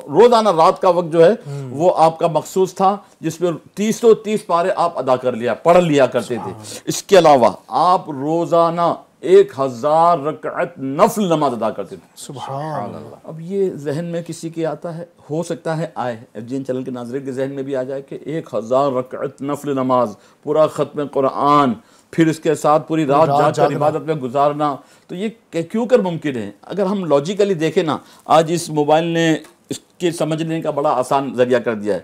روزانہ رات کا وقت جو ہے وہ آپ کا مخصوص تھا, جس میں 30 پارے آپ ادا کر لیا, پڑھ لیا کرتے تھے. اس کے علاوہ آپ روزانہ 1000 رکعت نفل نماز ادا کرتے تھے. سبحان اللہ. اب یہ ذہن میں کسی کے آتا ہے, ہو سکتا ہے آئے, FGN چینل کے ناظرین کے ذہن میں بھی آ جائے کہ 1000 رکعت نفل نماز, پورا ختم قرآن, پھر اس کے ساتھ پوری رات جاگ کر عبادت میں گزارنا, تو یہ کیوں کر ممکن ہے؟ اگر ہم لاجیکلی دیکھیں نا, آج اس موبائل نے اس کے سمجھنے کا بڑا آسان ذریعہ کر دیا ہے.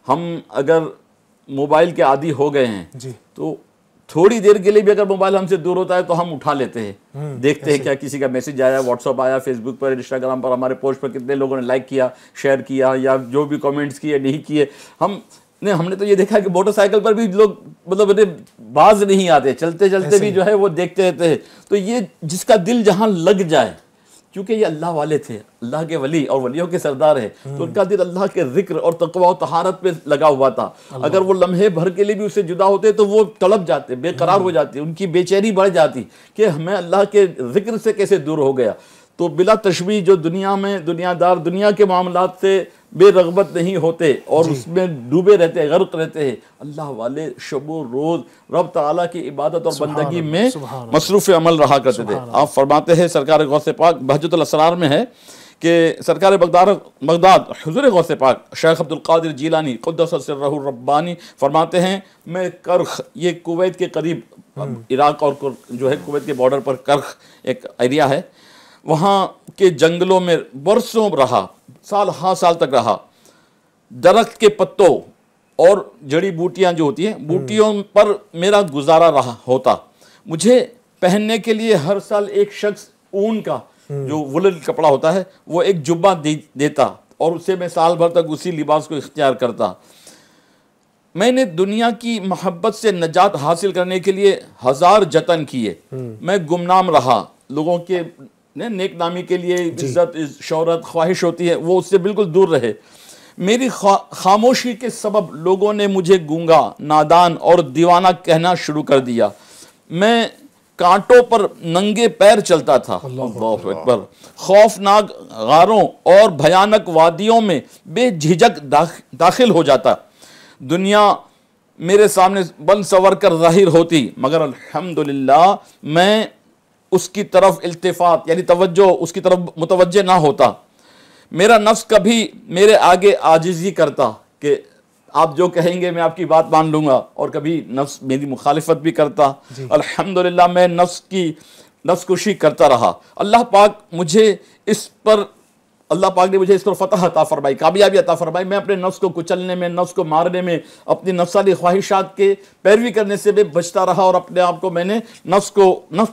ہم اگر موبائل کے عادی ہو گئے ہیں تو تھوڑی دیر کے لیے بھی اگر موبائل ہم سے دور ہوتا ہے تو ہم اٹھا لیتے ہیں, دیکھتے ہیں کیا کسی کا میسج آیا, واٹس ایپ آیا, فیس بک پر, انسٹاگرام پر, ہمارے پوسٹ پر کتنے لوگوں نے لائک کیا, شیئر کیا, یا جو بھی کامنٹس کیے نہیں کیے. ہم نے تو یہ دیکھا کہ موٹر سائیکل پر بھی لوگ مطلب باز نہیں آتے, چلتے چلتے بھی جو ہے وہ دیکھتے رہتے ہیں. تو یہ جس کا دل جہاں لگ جائے, کیونکہ یہ اللہ والے تھے, اللہ کے ولی اور ولیوں کے سردار ہیں, تو ان کا دل اللہ کے ذکر اور تقوی و طہارت پہ لگا ہوا تھا. اگر وہ لمحے بھر کے لیے بھی اس سے جدا ہوتے تو وہ تڑپ جاتے, بے قرار ہو جاتے, ان کی بے چینی بڑھ جاتی کہ ہمیں اللہ کے ذکر سے کیسے دور ہو گیا. تو بلا تشبیہ جو دنیا میں دنیا دار دنیا کے معاملات سے بے رغبت نہیں ہوتے اور اس میں ڈوبے رہتے غرق رہتے ہیں، اللہ والے شب و روز رب تعالیٰ کی عبادت اور بندگی میں مصروف عمل رہا کرتے تھے۔ آپ فرماتے ہیں سرکار غوث پاک بہجت الاسرار میں ہے کہ سرکار بغداد حضور غوث پاک شیخ عبد القادر جیلانی قدس سرہ الربانی فرماتے ہیں میں کرخ، یہ کویت کے قریب عراق اور جو ہے کویت کے بارڈر پر کرخ ایک ایریا ہے، وہاں کے جنگلوں میں برسوں رہا، سال تک رہا، درخت کے پتوں اور جڑی بوٹیاں جو ہوتی ہیں بوٹیوں پر میرا گزارا رہا ہوتا، مجھے پہننے کے لیے ہر سال ایک شخص اون کا جو وولن کپڑا ہوتا ہے وہ ایک جبہ دیتا اور اسے میں سال بھر تک اسی لباس کو اختیار کرتا۔ میں نے دنیا کی محبت سے نجات حاصل کرنے کے لیے ہزار جتن کیے، میں گمنام رہا، لوگوں کے نیک نامی کے لیے عزت شہرت خواہش ہوتی ہے وہ اس سے بالکل دور رہے۔ میری خاموشی کے سبب لوگوں نے مجھے گونگا، نادان اور دیوانہ کہنا شروع کر دیا، میں کانٹوں پر ننگے پیر چلتا تھا، اللہ اکبر، خوفناک غاروں اور بھیانک وادیوں میں بے جھجک داخل ہو جاتا، دنیا میرے سامنے بن سور کر ظاہر ہوتی مگر الحمدللہ میں اس کی طرف التفات یعنی توجہ اس کی طرف متوجہ نہ ہوتا، میرا نفس کبھی میرے آگے عاجزی کرتا کہ آپ جو کہیں گے میں آپ کی بات مان لوں گا، اور کبھی نفس میری مخالفت بھی کرتا، الحمدللہ میں نفس کشی کرتا رہا۔ اللہ پاک نے مجھے اس پر فتح عطا فرمائی، کامیابی عطا فرمائی، میں اپنے نفس کو کچلنے میں، نفس کو مارنے میں، اپنی نفسانی خواہشات کے پیروی کرنے سے بھی بچتا رہا اور اپنے آپ کو میں نے نفس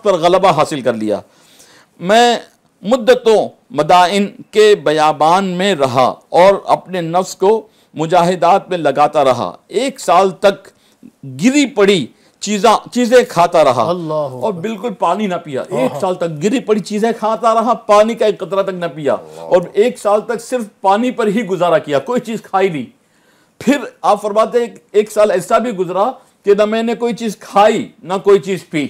پر غلبہ حاصل کر لیا۔ میں مدتوں مدائن کے بیابان میں رہا اور اپنے نفس کو مجاہدات میں لگاتا رہا، 1 سال تک گری پڑی چیزیں کھاتا رہا اور بالکل پانی نہ پیا، 1 سال تک گری پڑی چیزیں کھاتا رہا، پانی کا ایک قطرہ تک نہ پیا، اور 1 سال تک صرف پانی پر ہی گزارا کیا، کوئی چیز کھائی نہیں۔ پھر آپ فرماتے ہیں 1 سال ایسا بھی گزرا کہ نہ میں نے کوئی چیز کھائی نہ کوئی چیز پی،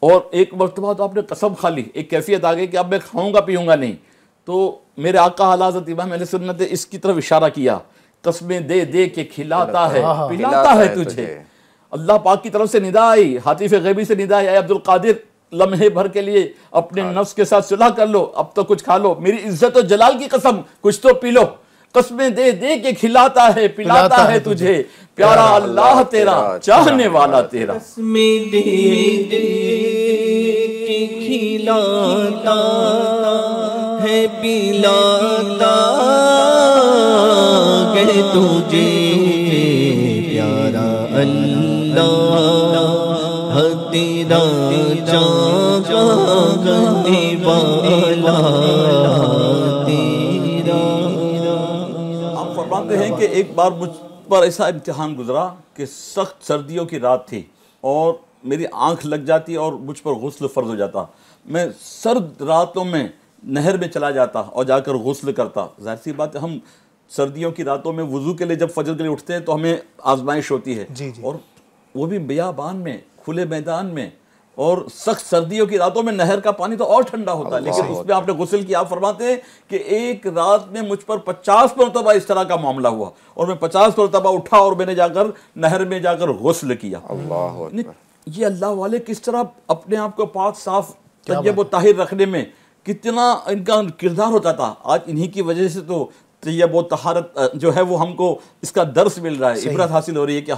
اور ایک مرتبہ تو آپ نے قسم کھا لی، ایک کیفیت آ گئی کہ اب میں کھاؤں گا پیوں گا نہیں، تو میرے آقا اعلیٰ حضرت امام اہل سنت نے اس کی طرف اشارہ کیا، قسمیں دے دے کے کھلاتا ہے پلاتا ہے تجھے۔ اللہ پاک کی طرف سے ندا آئی، حاطف غیبی سے ندا آئی، اے عبد القادر لمحے بھر کے لیے اپنے نفس کے ساتھ صلح کر لو، اب تو کچھ کھا لو، میری عزت و جلال کی قسم کچھ تو پی لو، قسمیں دے دے کے کھلاتا ہے پلاتا ہے تجھے، پیارا اللہ تیرا چاہنے والا تیرا، قسمیں دے دے کے کھلاتا ہے پلاتا ہے تجھے، پیارا اللہ تیرا چاہنے والا تیرا۔ آپ فرماتے ہیں کہ ایک بار مجھ پر ایسا امتحان گزرا کہ سخت سردیوں کی رات تھی اور میری آنکھ لگ جاتی اور مجھ پر غسل فرض ہو جاتا، میں سرد راتوں میں نہر میں چلا جاتا اور جا کر غسل کرتا۔ ظاہر سی بات ہے ہم سردیوں کی راتوں میں وضو کے لیے جب فجر کے لیے اٹھتے ہیں تو ہمیں آزمائش ہوتی ہے، اور وہ بھی بیابان میں کھلے میدان میں، اور سخت سردیوں کی راتوں میں نہر کا پانی تو اور ٹھنڈا ہوتا ہے، لیکن اس میں آپ نے غسل کیا۔ آپ فرماتے ہیں کہ ایک رات میں مجھ پر 50 مرتبہ اس طرح کا معاملہ ہوا، اور میں 50 مرتبہ اٹھا اور میں نے جا کر نہر میں جا کر غسل کیا۔ یہ اللہ والے کس طرح اپنے آپ کو پاک صاف طیب و طاہر رکھنے میں کتنا ان کا کردار ہوتا تھا۔ آج انہی کی وجہ سے تو طیب و طہارت جو ہے وہ ہم کو اس کا درس مل رہا ہے، عبرت حاصل ہو رہی ہے کہ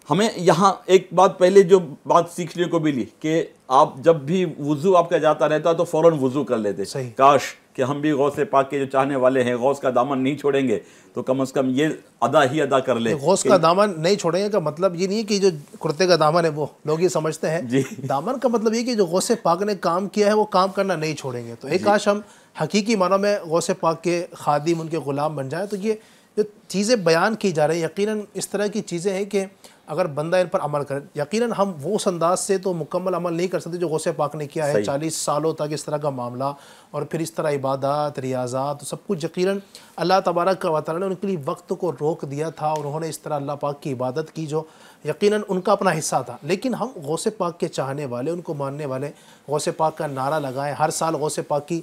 ہمیں یہاں ایک بات پہلے جو بات سیکھنے کو ملی کہ آپ جب بھی وضو آپ کا جاتا رہتا تو فوراً وضو کر لیتے۔ کاش کہ ہم بھی غوث پاک کے جو چاہنے والے ہیں غوث کا دامن نہیں چھوڑیں گے تو کم از کم یہ ادا کر لیں۔ غوث کا دامن نہیں چھوڑیں گے کا مطلب یہ نہیں ہے کہ جو کرتے کا دامن ہے وہ لوگ یہ سمجھتے ہیں، دامن کا مطلب یہ کہ جو غوث پاک نے کام کیا ہے وہ کام کرنا نہیں چھوڑیں گے۔ تو ایک کاش ہم حقیقی معنوں میں غوث پاک کے خادم ان کے غلام بن جائیں۔ تو یہ جو چیزیں بیان کی جا رہی ہیں یقیناً اس طرح کی چیزیں ہیں کہ اگر بندہ ان پر عمل کرے. یقیناً ہم وہ اس انداز سے تو مکمل عمل نہیں کر سکتے جو غوث پاک نے کیا ہے 40 سالوں تک اس طرح کا معاملہ, اور پھر اس طرح عبادات, ریاضات, سب کچھ. یقیناً اللہ تبارک و تعالیٰ نے ان کے لیے وقت کو روک دیا تھا اور انہوں نے اس طرح اللہ پاک کی عبادت کی جو یقیناً ان کا اپنا حصہ تھا. لیکن ہم غوث پاک کے چاہنے والے, ان کو ماننے والے, غوث پاک کا نعرہ لگائیں, ہر سال غوث پاک کی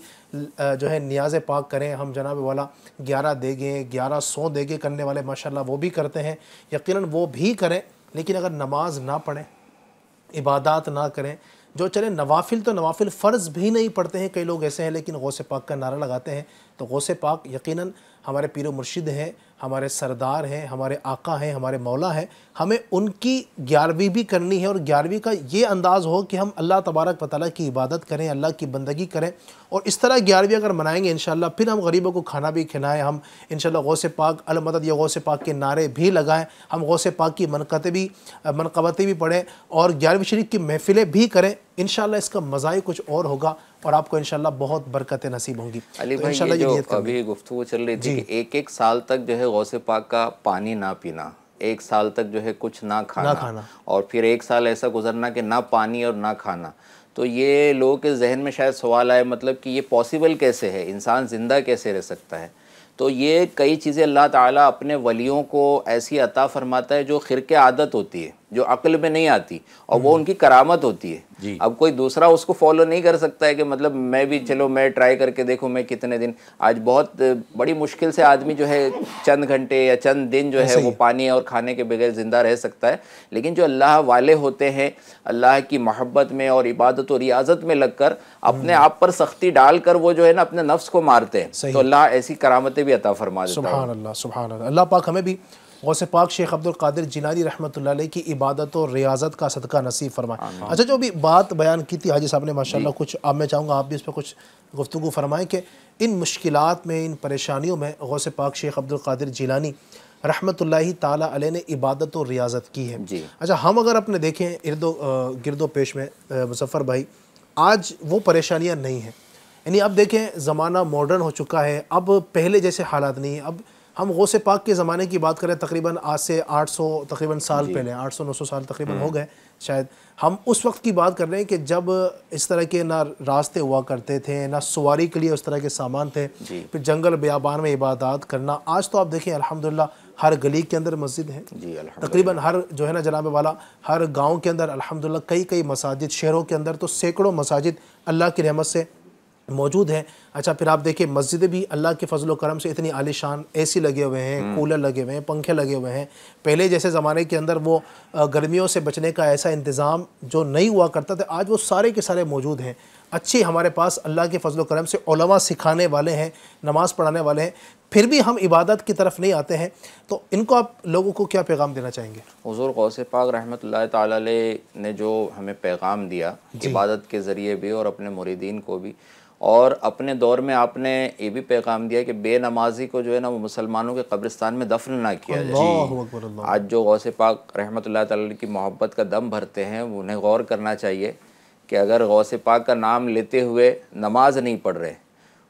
جو ہے نیاز پاک کریں. ہم جناب والا 11 دیگیں 1100 دیگیں کرنے والے ماشاءاللہ وہ بھی کرتے ہیں, یقیناً وہ بھی کریں. لیکن اگر نماز نہ پڑھیں, عبادات نہ کریں, جو چلے نوافل تو نوافل فرض بھی نہیں پڑھتے ہیں, کئی لوگ ایسے ہیں لیکن غوث پاک کا نعرہ لگاتے ہیں. تو غوث پاک یقیناً ہمارے پیر و مرشد ہیں, ہمارے سردار ہیں, ہمارے آقا ہیں, ہمارے مولا ہیں. ہمیں ان کی 11ویں بھی کرنی ہے, اور 11ویں کا یہ انداز ہو کہ ہم اللہ تبارک و تعالیٰ کی عبادت کریں, اللہ کی بندگی کریں. اور اس طرح 11ویں اگر منائیں گے انشاءاللہ, پھر ہم غریبوں کو کھانا بھی کھلائیں, ہم انشاءاللہ غوث پاک المدد یا غوث پاک کے نعرے بھی لگائیں, ہم غوث پاک کی منقبتیں بھی پڑھیں, اور 11ویں شریف کی محفلیں بھی کریں. انشاءاللہ اس کا مزہ ہی کچھ اور ہوگا, اور آپ کو انشاءاللہ بہت برکتیں نصیب ہوں گی. علی بھائی, یہ جو ابھی گفتگو چل رہی تھی کہ ایک سال تک جو ہے غوث پاک کا پانی نہ پینا, 1 سال تک جو ہے کچھ نہ کھانا, اور پھر 1 سال ایسا گزرنا کہ نہ پانی اور نہ کھانا. تو یہ لوگوں کے ذہن میں شاید سوال آئے, مطلب کہ یہ پاسبل کیسے ہے, انسان زندہ کیسے رہ سکتا ہے؟ تو یہ کئی چیزیں اللہ تعالیٰ اپنے ولیوں کو ایسی عطا فرماتا ہے جو خرق عادت ہوتی ہے, جو عقل میں نہیں آتی, اور وہ ان کی کرامت ہوتی ہے. اب کوئی دوسرا اس کو فالو نہیں کر سکتا ہے کہ مطلب میں بھی چلو میں ٹرائی کر کے دیکھوں میں کتنے دن. آج بہت بڑی مشکل سے آدمی جو ہے چند گھنٹے یا چند دن جو ہے وہ پانی اور کھانے کے بغیر زندہ رہ سکتا ہے. لیکن جو اللہ والے ہوتے ہیں, اللہ کی محبت میں اور عبادت و ریاضت میں لگ کر اپنے آپ پر سختی ڈال کر وہ جو ہے نا اپنے نفس کو مارتے ہیں, تو اللہ ایسی کرامتیں بھی عطا فرما دیتا ہے. سبحان اللہ, سبحان اللہ. اللہ پاک ہمیں بھی غوث پاک شیخ عبد القادر جیلانی رحمۃ اللہ علیہ کی عبادت و ریاضت کا صدقہ نصیب فرمائے. اچھا, جو بھی بات بیان کی تھی حاجی صاحب نے ماشاءاللہ, کچھ اب میں چاہوں گا آپ بھی اس پہ کچھ گفتگو فرمائیں کہ ان مشکلات میں, ان پریشانیوں میں غوث پاک شیخ عبد القادر جیلانی رحمۃ اللہ تعالیٰ علیہ نے عبادت و ریاضت کی ہے. اچھا, ہم اگر اپنے دیکھیں ارد و گرد و پیش میں مظفر بھائی, آج وہ پریشانیاں نہیں ہیں. یعنی اب دیکھیں زمانہ ماڈرن ہو چکا ہے, اب پہلے جیسے حالات نہیں ہیں. اب ہم غوث پاک کے زمانے کی بات کریں, تقریباً آج سے 800 تقریباً سال پہلے, 800-900 سال تقریباً ہو گئے شاید. ہم اس وقت کی بات کر رہے ہیں کہ جب اس طرح کے نہ راستے ہوا کرتے تھے, نہ سواری کے لیے اس طرح کے سامان تھے, پھر جنگل بیابان میں عبادات کرنا. آج تو آپ دیکھیں الحمدللہ ہر گلی کے اندر مسجد ہے, تقریباً ہر جو ہے نا جناب والا ہر گاؤں کے اندر الحمدللہ کئی مساجد, شہروں کے اندر تو سینکڑوں مساجد اللہ کی رحمت سے موجود ہیں. اچھا, پھر آپ دیکھیں مسجدیں بھی اللہ کے فضل و کرم سے اتنی عالی شان, اے سی لگے ہوئے ہیں, کولر لگے ہوئے ہیں, پنکھے لگے ہوئے ہیں. پہلے جیسے زمانے کے اندر وہ گرمیوں سے بچنے کا ایسا انتظام جو نہیں ہوا کرتا تھا, آج وہ سارے کے سارے موجود ہیں. اچھی ہمارے پاس اللہ کے فضل و کرم سے علماء سکھانے والے ہیں, نماز پڑھانے والے ہیں, پھر بھی ہم عبادت کی طرف نہیں آتے ہیں. تو ان کو آپ لوگوں کو کیا پیغام دینا چاہیں گے؟ حضور غوث پاک رحمۃ اللہ تعالیٰ علیہ نے جو ہمیں پیغام دیا عبادت کے ذریعے بھی اور اپنے مریدین کو بھی, اور اپنے دور میں آپ نے یہ بھی پیغام دیا کہ بے نمازی کو جو ہے نا وہ مسلمانوں کے قبرستان میں دفن نہ کیا جائے. آج جو غوث پاک رحمۃ اللہ تعالیٰ کی محبت کا دم بھرتے ہیں, انہیں غور کرنا چاہیے کہ اگر غوث پاک کا نام لیتے ہوئے نماز نہیں پڑھ رہے,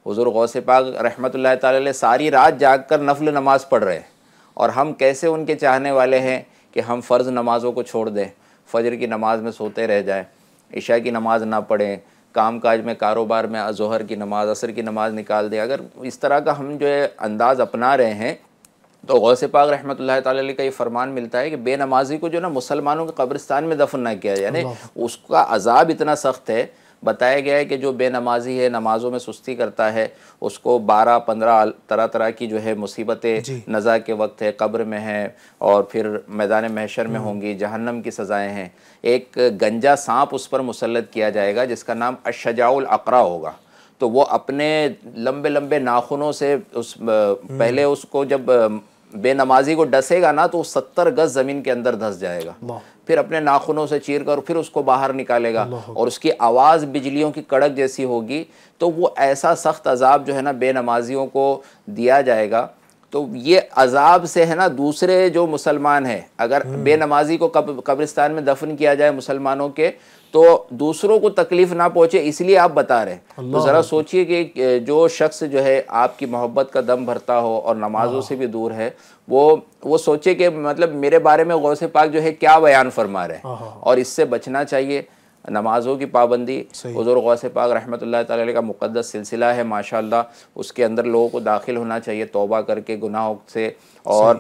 حضور غوث پاک رحمۃ اللہ تعالیٰ علیہ ساری رات جاگ کر نفل نماز پڑھ رہے ہیں, اور ہم کیسے ان کے چاہنے والے ہیں کہ ہم فرض نمازوں کو چھوڑ دیں, فجر کی نماز میں سوتے رہ جائیں, عشاء کی نماز نہ پڑھیں, کام کاج میں کاروبار میں ظہر کی نماز عصر کی نماز نکال دیں. اگر اس طرح کا ہم جو ہے انداز اپنا رہے ہیں تو غوث پاک رحمۃ اللہ تعالیٰ علیہ کا یہ فرمان ملتا ہے کہ بے نمازی کو جو نا مسلمانوں کے قبرستان میں دفن نہ کیا جائے. یعنی اس کا عذاب اتنا سخت ہے. بتایا گیا ہے کہ جو بے نمازی ہے, نمازوں میں سستی کرتا ہے, اس کو 12-15 طرح کی جو ہے مصیبتیں نزا کے وقت ہے, قبر میں ہیں, اور پھر میدان محشر میں ہوں گی, جہنم کی سزائیں ہیں. ایک گنجا سانپ اس پر مسلط کیا جائے گا جس کا نام الشجاع الاقرع ہوگا. تو وہ اپنے لمبے ناخنوں سے پہلے اس کو جب بے نمازی کو ڈسے گا نا تو 70 گز زمین کے اندر دھس جائے گا, پھر اپنے ناخنوں سے چیر کر پھر اس کو باہر نکالے گا, اور اس کی آواز بجلیوں کی کڑک جیسی ہوگی. تو وہ ایسا سخت عذاب جو ہے نا بے نمازیوں کو دیا جائے گا. تو یہ عذاب سے ہے نا دوسرے جو مسلمان ہیں, اگر بے نمازی کو قبرستان میں دفن کیا جائے مسلمانوں کے, تو دوسروں کو تکلیف نہ پہنچے اس لیے آپ بتا رہے ہیں. تو ذرا سوچئے کہ جو شخص جو ہے آپ کی محبت کا دم بھرتا ہو اور نمازوں سے بھی دور ہے، وہ سوچے کہ مطلب میرے بارے میں غوث پاک جو ہے کیا بیان فرما رہے ہیں، اور اس سے بچنا چاہیے. نمازوں کی پابندی، حضور غوث پاک رحمۃ اللہ تعالی علیہ کا مقدس سلسلہ ہے ماشاءاللہ، اس کے اندر لوگوں کو داخل ہونا چاہیے توبہ کر کے گناہوں سے، اور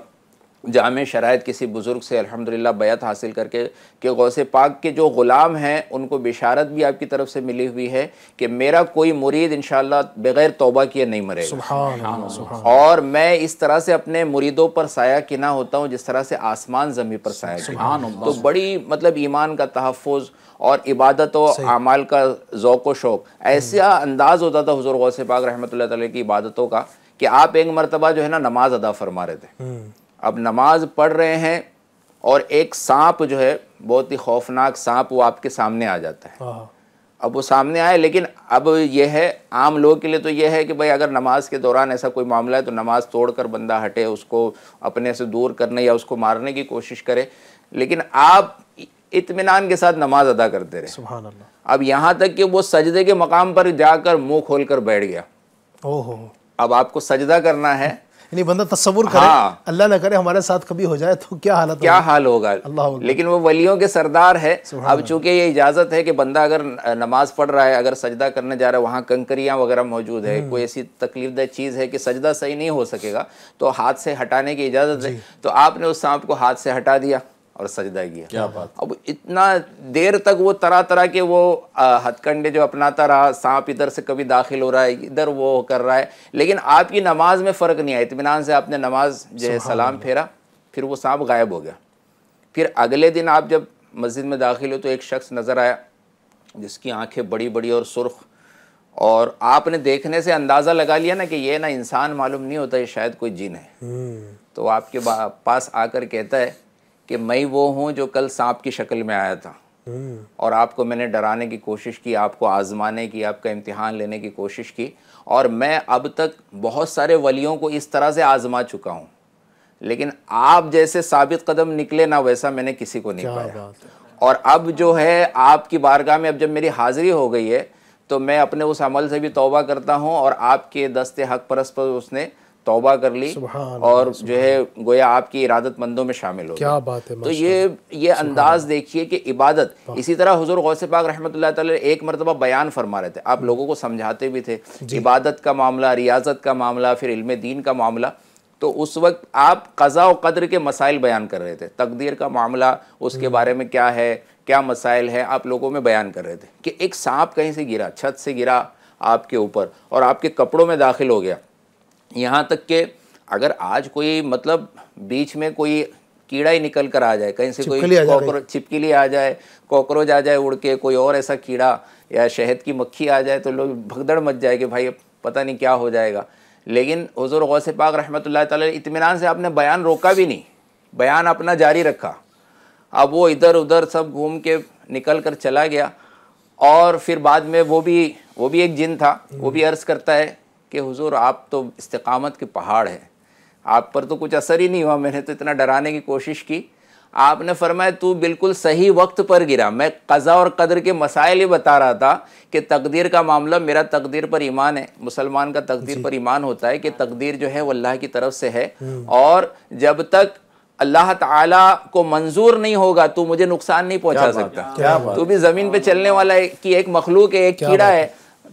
جامع شرائط کسی بزرگ سے الحمدللہ بیعت حاصل کر کے کہ غوث پاک کے جو غلام ہیں ان کو بشارت بھی آپ کی طرف سے ملی ہوئی ہے کہ میرا کوئی مرید انشاءاللہ بغیر توبہ کیے نہیں مرے گا. سبحان اللہ. اور میں اس طرح سے اپنے مریدوں پر سایہ کنا ہوتا ہوں جس طرح سے آسمان زمین پر سایہ کنا. تو بڑی مطلب ایمان کا تحفظ اور عبادت و اعمال کا ذوق و شوق ایسا انداز ہوتا تھا حضور غوث پاک رحمۃ اللہ تعالی کی عبادتوں کا کہ آپ ایک مرتبہ جو ہے نا نماز ادا فرما رہے تھے. اب نماز پڑھ رہے ہیں اور ایک سانپ جو ہے بہت ہی خوفناک سانپ وہ آپ کے سامنے آ جاتا ہے. اب وہ سامنے آئے، لیکن اب یہ ہے عام لوگ کے لیے تو یہ ہے کہ بھائی اگر نماز کے دوران ایسا کوئی معاملہ ہے تو نماز توڑ کر بندہ ہٹے، اس کو اپنے سے دور کرنے یا اس کو مارنے کی کوشش کرے. لیکن آپ اطمینان کے ساتھ نماز ادا کرتے رہے. سبحان اللہ. اب یہاں تک کہ وہ سجدے کے مقام پر جا کر منہ کھول کر بیٹھ گیا. اب آپ کو سجدہ کرنا ہے، یعنی بندہ تصور کرے اللہ نہ کرے ہمارے ساتھ کبھی ہو جائے تو کیا حالت کیا حال ہوگا. لیکن وہ ولیوں کے سردار ہے. اب چونکہ یہ اجازت ہے کہ بندہ اگر نماز پڑھ رہا ہے، اگر سجدہ کرنے جا رہا ہے، وہاں کنکریاں وغیرہ موجود ہے، کوئی ایسی تکلیف دہ چیز ہے کہ سجدہ صحیح نہیں ہو سکے گا، تو ہاتھ سے ہٹانے کی اجازت ہے. تو آپ نے اس سانپ کو ہاتھ سے ہٹا دیا اور سجدہ کیا. کیا بات. اب اتنا دیر تک وہ طرح طرح کے وہ ہتھ کنڈے جو اپناتا رہا، سانپ ادھر سے کبھی داخل ہو رہا ہے، ادھر وہ کر رہا ہے، لیکن آپ کی نماز میں فرق نہیں آیا. اطمینان سے آپ نے نماز جو ہے سلام پھیرا، پھر وہ سانپ غائب ہو گیا. پھر اگلے دن آپ جب مسجد میں داخل ہو تو ایک شخص نظر آیا جس کی آنکھیں بڑی بڑی اور سرخ، اور آپ نے دیکھنے سے اندازہ لگا لیا نا کہ یہ نا انسان معلوم نہیں ہوتا، یہ شاید کوئی جن ہے. تو آپ کے پاس آ کر کہتا ہے کہ میں وہ ہوں جو کل سانپ کی شکل میں آیا تھا، اور آپ کو میں نے ڈرانے کی کوشش کی، آپ کو آزمانے کی، آپ کا امتحان لینے کی کوشش کی، اور میں اب تک بہت سارے ولیوں کو اس طرح سے آزما چکا ہوں، لیکن آپ جیسے ثابت قدم نکلے نا ویسا میں نے کسی کو نہیں پایا. اور اب جو ہے آپ کی بارگاہ میں اب جب میری حاضری ہو گئی ہے تو میں اپنے اس عمل سے بھی توبہ کرتا ہوں، اور آپ کے دست حق پرست پر اس نے توبہ کر لی اور جو ہے گویا آپ کی ارادت مندوں میں شامل ہو گیا. تو یہ انداز دیکھیے کہ عبادت. اسی طرح حضور غوث پاک رحمۃ اللہ تعالی ایک مرتبہ بیان فرما رہے تھے، آپ لوگوں کو سمجھاتے بھی تھے عبادت کا معاملہ، ریاضت کا معاملہ، پھر علم دین کا معاملہ. تو اس وقت آپ قضاء و قدر کے مسائل بیان کر رہے تھے، تقدیر کا معاملہ اس کے بارے میں کیا ہے، کیا مسائل ہیں، آپ لوگوں میں بیان کر رہے تھے کہ ایک سانپ کہیں سے گرا، چھت سے گرا آپ کے اوپر اور آپ کے کپڑوں میں داخل ہو گیا. یہاں تک کہ اگر آج کوئی مطلب بیچ میں کوئی کیڑا ہی نکل کر آ جائے، کہیں سے کوئی چھپکلی آ جائے، کوکروچ آ جائے اڑ کے، کوئی اور ایسا کیڑا یا شہد کی مکھی آ جائے تو لوگ بھگدڑ مچ جائے کہ بھائی پتہ نہیں کیا ہو جائے گا. لیکن حضور غوث پاک رحمۃ اللہ تعالی اطمینان سے آپ نے بیان روکا بھی نہیں، بیان اپنا جاری رکھا. اب وہ ادھر ادھر سب گھوم کے نکل کر چلا گیا، اور پھر بعد میں وہ بھی ایک جن تھا، وہ بھی عرض کرتا ہے کہ حضور آپ تو استقامت کے پہاڑ ہیں، آپ پر تو کچھ اثر ہی نہیں ہوا، میں نے تو اتنا ڈرانے کی کوشش کی. آپ نے فرمایا تو بالکل صحیح وقت پر گرا، میں قضاء اور قدر کے مسائل ہی بتا رہا تھا کہ تقدیر کا معاملہ، میرا تقدیر پر ایمان ہے، مسلمان کا تقدیر پر ایمان ہوتا ہے کہ تقدیر جو ہے وہ اللہ کی طرف سے ہے، اور جب تک اللہ تعالیٰ کو منظور نہیں ہوگا تو مجھے نقصان نہیں پہنچا سکتا. تو بھی زمین پہ چلنے والا کی ایک مخلوق ہے، ایک کیڑا ہے،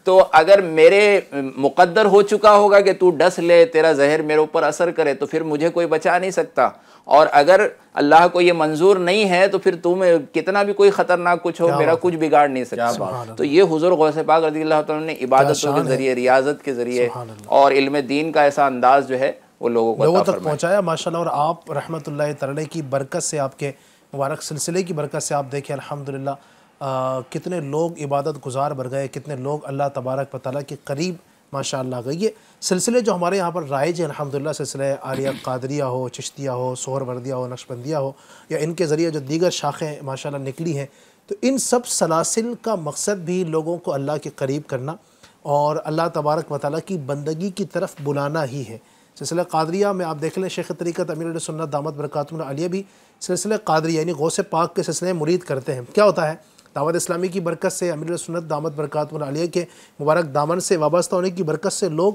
تو اگر میرے مقدر ہو چکا ہوگا کہ تو ڈس لے، تیرا زہر میرے اوپر اثر کرے تو پھر مجھے کوئی بچا نہیں سکتا، اور اگر اللہ کو یہ منظور نہیں ہے تو پھر تمہیں کتنا بھی کوئی خطرناک کچھ ہو میرا کچھ بگاڑ نہیں سکتا. تو یہ حضور غوث پاک رضی اللہ تعالیٰ نے عبادتوں کے ذریعے، ریاضت کے ذریعے اور علم دین کا ایسا انداز جو ہے وہ لوگوں تک پہنچایا ماشاءاللہ. اور آپ رحمۃ اللہ تعالی کی برکت سے، آپ کے مبارک سلسلے کی برکت سے آپ دیکھیں الحمدللہ کتنے لوگ عبادت گزار بن گئے، کتنے لوگ اللہ تبارک و تعالیٰ کے قریب ماشاءاللہ گئے. یہ سلسلے جو ہمارے یہاں پر رائج ہیں الحمدللہ، سلسلہ عالیہ قادریہ ہو، چشتیہ ہو، سہروردیہ ہو، نقشبندیہ ہو، یا ان کے ذریعے جو دیگر شاخیں ماشاءاللہ نکلی ہیں، تو ان سب سلاسل کا مقصد بھی لوگوں کو اللہ کے قریب کرنا اور اللہ تبارک و تعالیٰ کی بندگی کی طرف بلانا ہی ہے. سلسلہ قادریہ میں آپ دیکھ لیں شیخ طریقت امیر علیہ سنت دامت برکاتہم العالیہ بھی سلسلہ قادریہ یعنی غوث پاک کے سلسلے مرید کرتے ہیں. کیا ہوتا ہے؟ دعوت اسلامی کی برکت سے، امیر سنت دامت برکاتہ علیہ کے مبارک دامن سے وابستہ ہونے کی برکت سے لوگ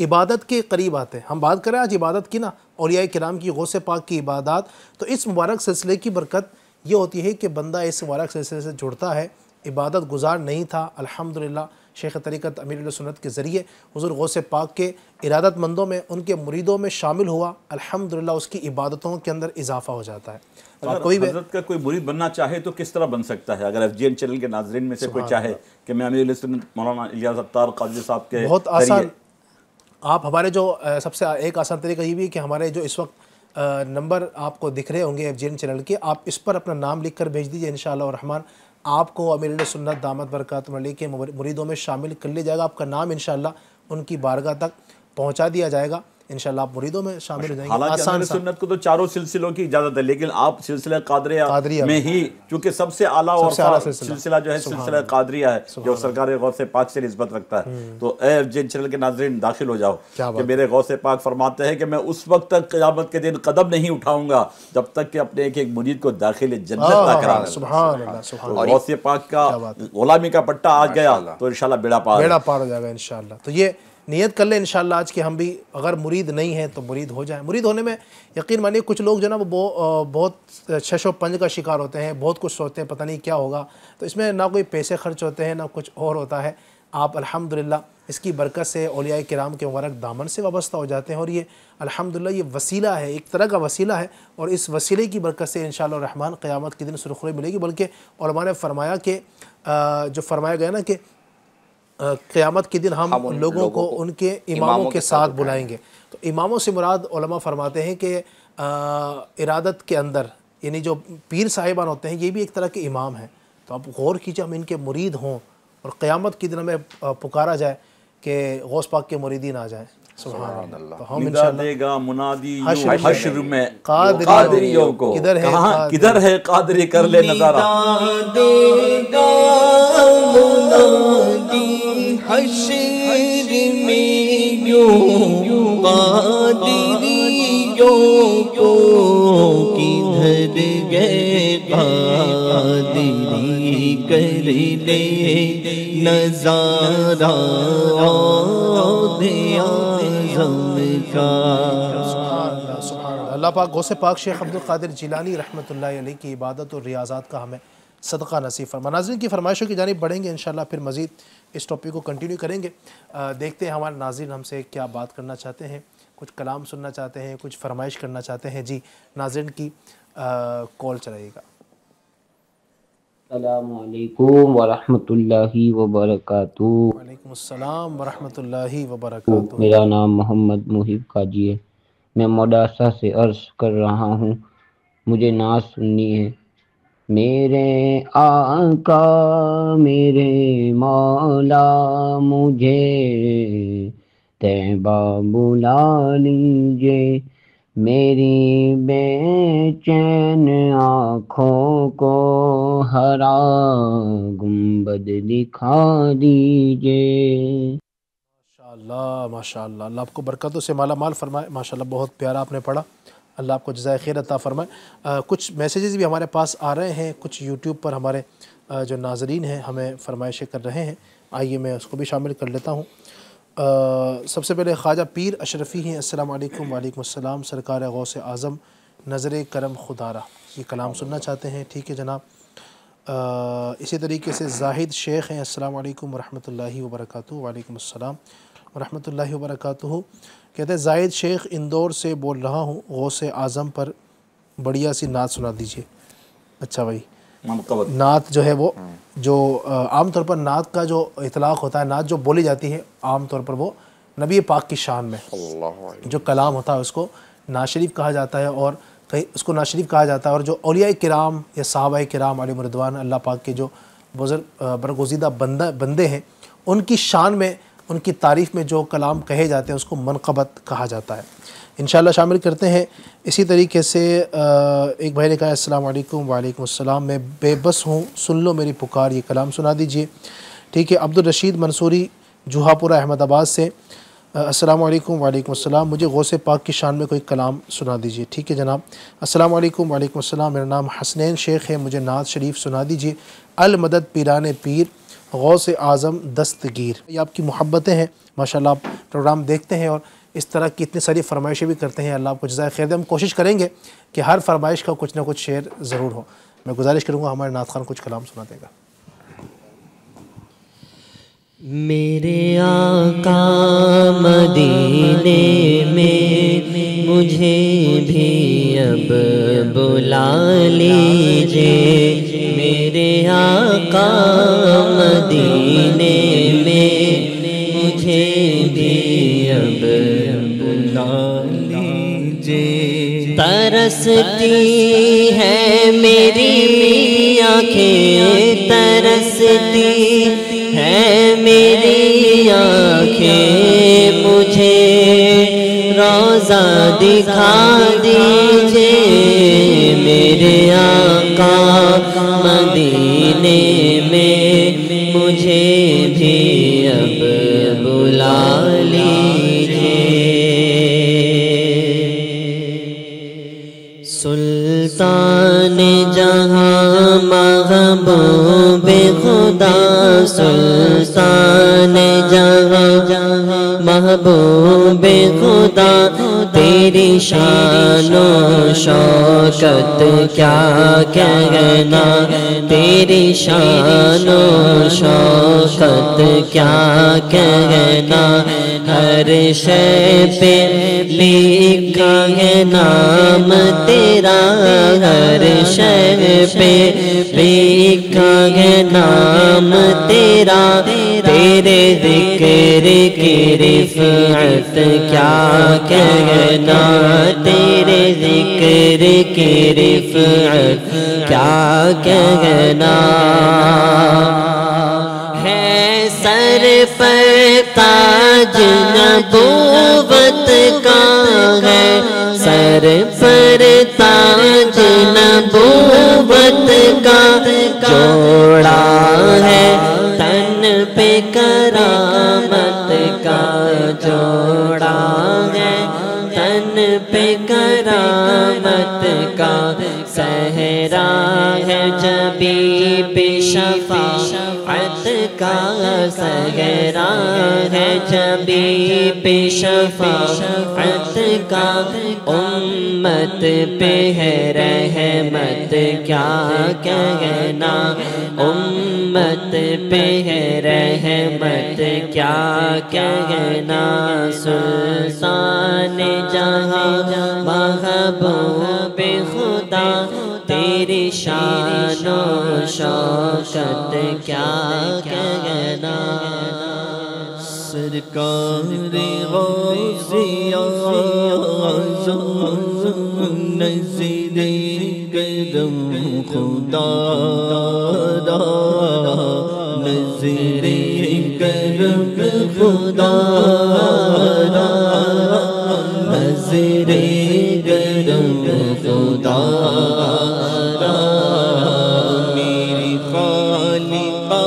عبادت کے قریب آتے ہیں۔ ہم بات کریں آج عبادت کی نا، اولیاء کرام کی، غوث پاک کی عبادات، تو اس مبارک سلسلے کی برکت یہ ہوتی ہے کہ بندہ اس مبارک سلسلے سے جڑتا ہے، عبادت گزار نہیں تھا، الحمدللہ شیخ طریقت امیر سنت کے ذریعے حضور غوث پاک کے ارادت مندوں میں، ان کے مریدوں میں شامل ہوا، الحمدللہ اس کی عبادتوں کے اندر اضافہ ہو جاتا ہے۔ اگر حضرت کا کوئی مرید بننا چاہے تو کس طرح بن سکتا ہے؟ اگر FGN چینل کے ناظرین میں سے کوئی چاہے کہ میں امیر سنت مولانا الیاس اتار قادری صاحب کے بہت آسان، آپ ہمارے جو سب سے ایک آسان طریقہ یہ بھی ہے کہ ہمارے جو اس وقت نمبر آپ کو دکھ رہے ہوں گے FGN چینل کے، آپ اس پر اپنا نام لکھ کر بھیج دیجئے، انشاءاللہ الرحمن آپ کو امیر سنت دامت برکاتہ علیہ کے مریدوں میں شامل کر لیا جائے گا، آپ کا نام انشاءاللہ ان کی بارگاہ تک پہنچا دیا جائے گا، انشاءاللہ آپ مریدوں میں شامل ہو جائیں گے۔ حالانکہ امیر سنت کو تو چاروں سلسلوں کی اجازت ہے، لیکن آپ سلسلہ قادریہ میں ہی، چونکہ سب سے اعلیٰ اور سلسلہ جو ہے سلسلہ قادریہ ہے جو سرکار غوث پاک سے نسبت رکھتا ہے، تو اے FGN چینل کے ناظرین داخل ہو جاؤ کہ میرے غوث پاک فرماتے ہیں کہ میں اس وقت تک قیامت کے دن قدم نہیں اٹھاؤں گا جب تک کہ اپنے ایک مرید کو داخل جنت نہ کرا لوں۔ سبحان اللہ، سبحان اللہ، غوث پاک کا غلامی کا پٹا آ گیا تو انشاءاللہ بیڑا پار ہو جائے گا انشاءاللہ۔ تو یہ نیت کر لیں انشاءاللہ آج کہ ہم بھی اگر مرید نہیں ہیں تو مرید ہو جائیں۔ مرید ہونے میں یقین مانیے کچھ لوگ جو نا وہ بہت شش و پنج کا شکار ہوتے ہیں، بہت کچھ سوچتے ہیں پتہ نہیں کیا ہوگا، تو اس میں نہ کوئی پیسے خرچ ہوتے ہیں نہ کچھ اور ہوتا ہے۔ آپ الحمدللہ اس کی برکت سے اولیاء کرام کے مبارک دامن سے وابستہ ہو جاتے ہیں، اور یہ الحمدللہ یہ وسیلہ ہے، ایک طرح کا وسیلہ ہے، اور اس وسیلے کی برکت سے انشاءاللہ الرحمن قیامت کے دن سرخروئی ملے گی۔ بلکہ علماء نے فرمایا کہ جو فرمایا گیا نا کہ قیامت کے دن ہم لوگوں کو ان کے اماموں کے ساتھ بلائیں گے، تو اماموں سے مراد علماء فرماتے ہیں کہ ارادت کے اندر یعنی جو پیر صاحبان ہوتے ہیں یہ بھی ایک طرح کے امام ہیں، تو آپ غور کیجئے ہم ان کے مرید ہوں اور قیامت کے دن ہمیں پکارا جائے کہ غوث پاک کے مریدین آ جائیں، سبحان اللہ، تو ہم ندا دے گا منادی حشر میں قادریوں کو، کدھر ہے قادری کر لے نظارہ، دے گا منادی حشر میں یوں قادریوں کو، کدھر گئے قادری کر لے نظارہ اللہ پاک غوث پاک شیخ عبدالقادر جیلانی رحمۃ اللہ علیہ کی عبادت اور ریاضات کا ہمیں صدقہ نصیب فرما۔ ناظرین کی فرمائشوں کی جانب بڑھیں گے انشاءاللہ، پھر مزید اس ٹاپک کو کنٹینیو کریں گے۔ دیکھتے ہیں ہمارے ناظرین ہم سے کیا بات کرنا چاہتے ہیں، کچھ کلام سننا چاہتے ہیں، کچھ فرمائش کرنا چاہتے ہیں۔ جی ناظرین کی کال چلائے گا۔ السلام علیکم ورحمۃ اللہ وبرکاتہ۔ وعلیکم السلام ورحمۃ اللہ وبرکاتہ۔ میرا نام محمد محب قاجی ہے، میں موڈاسا سے عرض کر رہا ہوں، مجھے نعت سننی ہے۔ میرے آقا میرے مولا مجھے طیبہ بلا لیجے، میری بے چین آنکھوں کو ہرا گنبد دکھا دیجے۔ ماشاءاللہ ماشاءاللہ، اللہ آپ کو برکتوں سے مالا مال فرمائے۔ ماشاءاللہ بہت پیارا آپ نے پڑھا، اللہ آپ کو جزائے خیر عطا فرمائے۔ کچھ میسیجز بھی ہمارے پاس آ رہے ہیں، کچھ یوٹیوب پر ہمارے جو ناظرین ہیں ہمیں فرمائشیں کر رہے ہیں، آئیے میں اس کو بھی شامل کر لیتا ہوں۔ سب سے پہلے خواجہ پیر اشرفی ہیں، السلام علیکم۔ وعلیکم السلام، سرکار غوث اعظم نظر کرم خدارہ، یہ کلام سننا چاہتے ہیں، ٹھیک ہے جناب۔ اسی طریقے سے زاہد شیخ ہیں، السلام علیکم ورحمۃ اللہ وبرکاتہ۔ وعلیکم السلام ورحمۃ اللہ وبرکاتہ۔ کہتے ہیں زاہد شیخ اندور سے بول رہا ہوں، غوث اعظم پر بڑھیا سی نعت سنا دیجیے۔ اچھا بھائی، نعت جو ہے وہ جو عام طور پر نعت کا جو اطلاق ہوتا ہے، نعت جو بولی جاتی ہے عام طور پر وہ نبی پاک کی شان میں جو کلام ہوتا ہے اس کو نعت شریف کہا جاتا ہے، اور کہیں اس کو نعت شریف کہا جاتا ہے، اور جو اولیاء کرام یا صحابہ کرام علیہم رضوان اللہ پاک کے جو برگزیدہ بندے ہیں ان کی شان میں، ان کی تعریف میں جو کلام کہے جاتے ہیں اس کو منقبت کہا جاتا ہے۔ انشاءاللہ شامل کرتے ہیں۔ اسی طریقے سے ایک بھائی نے کہا السلام علیکم۔ وعلیکم السلام، میں بے بس ہوں، سن لو میری پکار، یہ کلام سنا دیجئے، ٹھیک ہے۔ عبدالرشید منصوری جوہا پورہ احمد آباد سے السلام علیکم وعلیکم السلام، مجھے غوث پاک کی شان میں کوئی کلام سنا دیجیے۔ ٹھیک ہے جناب، السلام علیکم وعلیکم السلام، میرا نام حسنین شیخ ہے، مجھے نعت شریف سنا دیجیے۔ المدد پیران پیر غوث اعظم دستگیر۔ یہ آپ کی محبتیں ہیں، ماشاءاللہ آپ پروگرام دیکھتے ہیں اور اس طرح کی اتنی ساری فرمائشیں بھی کرتے ہیں، اللہ آپ کو جزائے خیر دے۔ ہم کوشش کریں گے کہ ہر فرمائش کا کچھ نہ کچھ شعر ضرور ہو۔ میں گزارش کروں گا ہمارے نعت خوان کچھ کلام سنا دے گا۔ میرے آقا مدینے میں مجھے بھی اب بلا لیجیے، میرے آقا مدینے میں مجھے بھی اب بلا لیجیے۔ ترستی ہے میری آنکھیں، ترستی ہے میری آنکھیں، مجھے روضہ دکھا دیجیے، میرے آقا مدینے میں مجھے بھی اب بلا لیجیے۔ سلطان جہاں محبوب خدا، سلطان جہاں محبوب خدا، تیری شان و شوکت کیا کہنا، تیری شان و شوکت کیا کہنا، ہر شے پہ لکھا ہے نام تیرا، ہر شے پہ لکھا ہے نام تیرا، تیرے ذکر کی رفعت کیا کہنا، تیرے ذکر کی رفعت کیا کہنا، ہے سر پر تاج نبوت کا، ہے سر پر تاج نبوت کا، جوڑا ہے تن پہ کرامت کا، جوڑا ہے تن پہ کرامت کا، صحرا ہے جبیب شفاعت کا، صحرا ہے جبیب شفاعت کا، امت پہ ہے رحمت کیا کہنا، امت پہ ہے رحمت کیا کہنا، سلطان جہاں محبوب خدا، تیری شان و شوکت کیا کہنا، سرکار غوث اعظم نظر کرم خدا را، نظر کرم خدا را، نظر کرم خدا را، میری خالقہ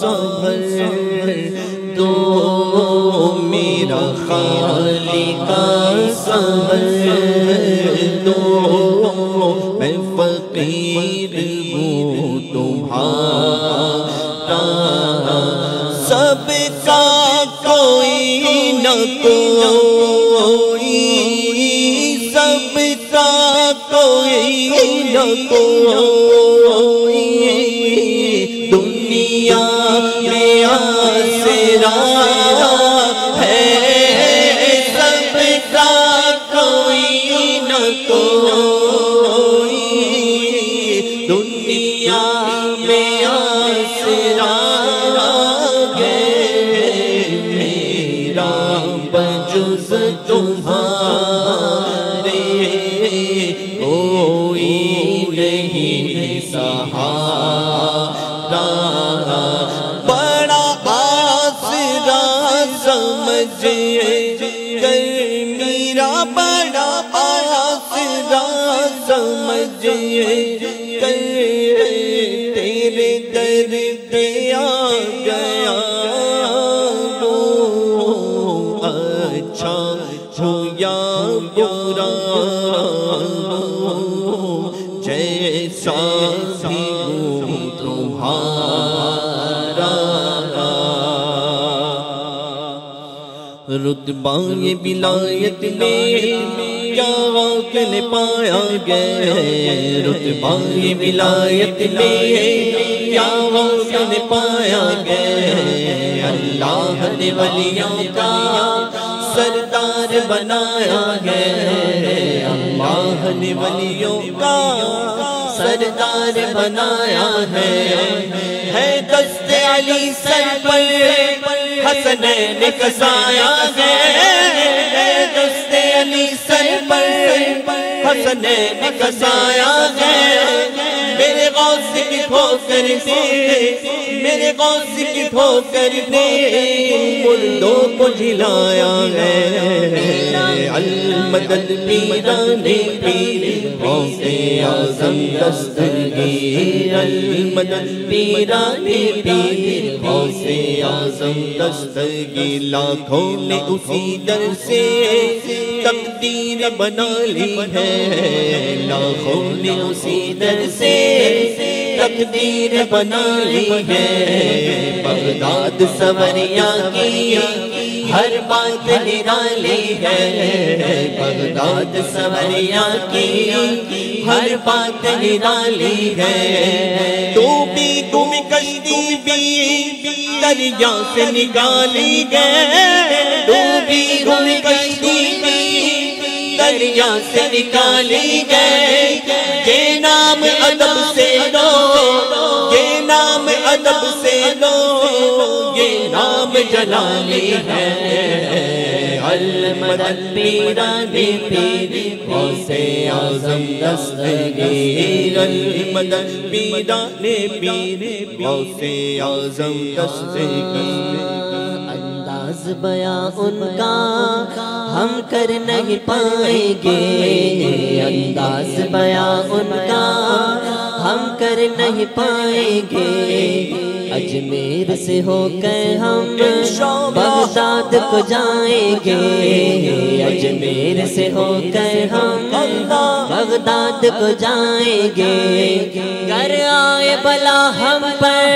صبر دو، میرا خالقہ صبر دو، میں فقیر ہوں تمہارا، سب کا کوئی نہ کوئی، سب کا کوئی نہ کوئی، دنیا میں آسرا ہے، سب کا کوئی نہ کوئی، دنیا میں آسرا ہے، میرا بجز تمہارے کوئی نہیں سہارا، بڑا آسرا سمجھ کر میرا، بڑا آسرا سمجھ کر تیرے در پہ آ گیا، اچھا ہو یا برا، جیسا بھی ہو تمہارا، رتبہ یہ ولایت میں کیا وقت نے پایا گیا، رتبہ یہ ولایت میں کیا وقت نے پایا گیا، اللہ نے ولیوں کا سردار بنایا ہے، اللہ نے ولیوں کا سردار بنایا ہے دست علی سر پر حسنین کسایا ہے، دست علی سر پر حسنین کسایا ہے، میرے غوث کی ٹھوکر نے، میرے غوث کی ٹھوکر نے مردوں کو جلایا ہے، المدد پیران پیر غوث اعظم دستگیر، المدد پیران پیر غوث اعظم دستگیر، لاکھوں نے اسی در سے تقدیر بنا لی ہے، لاکھوں نے اسی در سے تقدیر بنا لی ہے، بغداد سوریا کی ہر بات نرالی ہے، بغداد سوریا کی ہر بات نرالی ہے، ڈوبی گم کشتی بھی دریا سے نکالی گئے، ڈوبی گم کشتی بھی دریا سے نکالی گئے، یہ نام ادب سے لو، یہ نام ادب سے لو، یہ نام جلالی ہے، المدد پیران پیر غوث اعظم دستگیر، المدد پیران پیر غوث اعظم دستگیر، انداز بیاں ان کا ہم کر نہیں پائیں گے، انداز بیاں ان کا ہم کر نہیں پائیں گے، اجمیر سے ہو کر ہم بغداد کو جائیں گے، اجمیر سے ہو کر ہم بغداد کو جائیں گے، گر آئے بلا ہم پر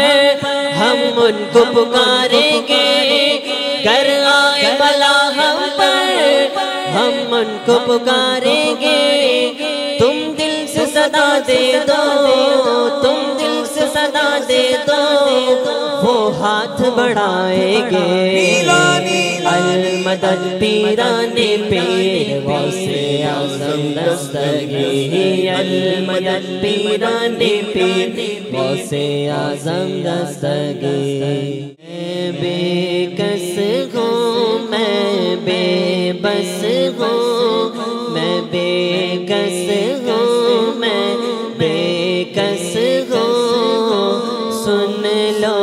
ہم ان کو پکاریں گے، گر آئے بلا ہم پر ہم ان کو پکاریں گے، تم دل سے صدا دے دو، تم دل سے صدا دے دو، وہ ہاتھ بڑھائیں گے، المدد پیران پیر غوث اعظم دستگیر، المدد پیران پیر غوث اعظم دستگیر، میں بے کس ہوں، میں بے بس ہوں، میں بے کس ہوں، میں بے کس ہوں، سن لو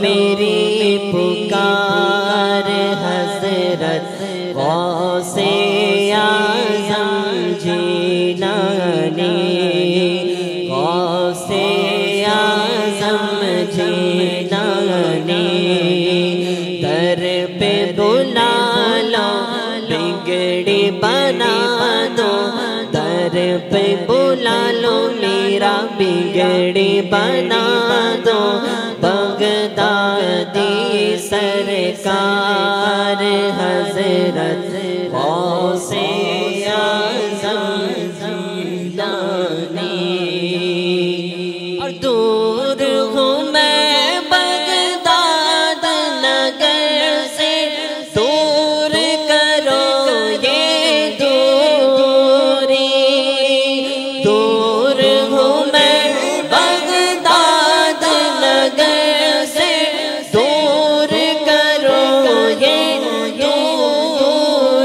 میری پکار حضرت غوث اعظم جیلانی، غوث اعظم جیلانی، در پہ بلا لو بگڑی بنا دو، در پہ بلا لو میرا بگڑی بنا دو، بغدادی سرکار حضرت غوث اعظم جیلانی، اور دور ہوں میں بغداد نگر سے، دور کرو یہ دوری، دور ہوں میں بغداد نگر سے، دور کرو یہ دوری،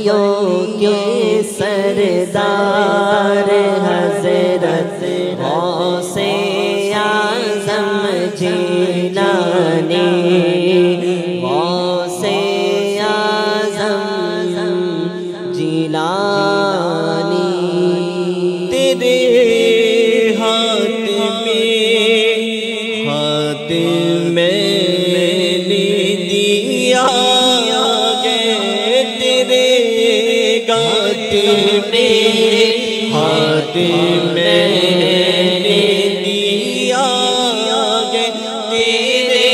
ولیوں کے سردار حضرت غوث اعظم جیلانی، غوث اعظم جیلانی۔ تیرے ہاتھ میں نے دیا گے، تیرے ہاتھ میں نے دیا گے، تیرے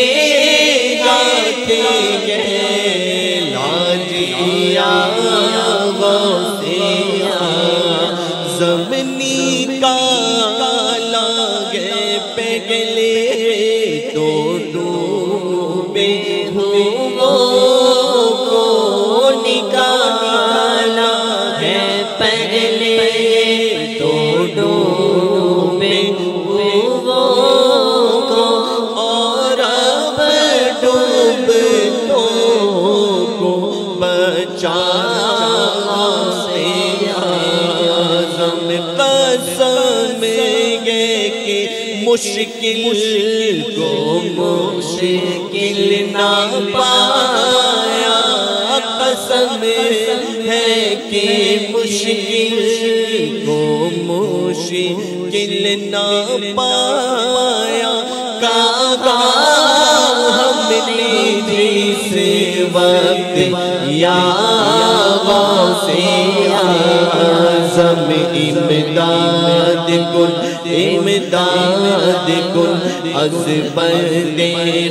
ہاتھ گے لاجیا غوث زمنی کا لاگے پگلے تو ڈوبے کو نکالا ہے پگلے تو ڈوبے کو، اور اب ڈوبتوں کو بچا قسم گے کہ مشکل کو مشکل نہ پایا، قسم ہے کہ مشکل کو مشکل نہ پایا، کہاں ہم نے جس وقت یا غوث اعظم امداد کن، امداد کن، از بند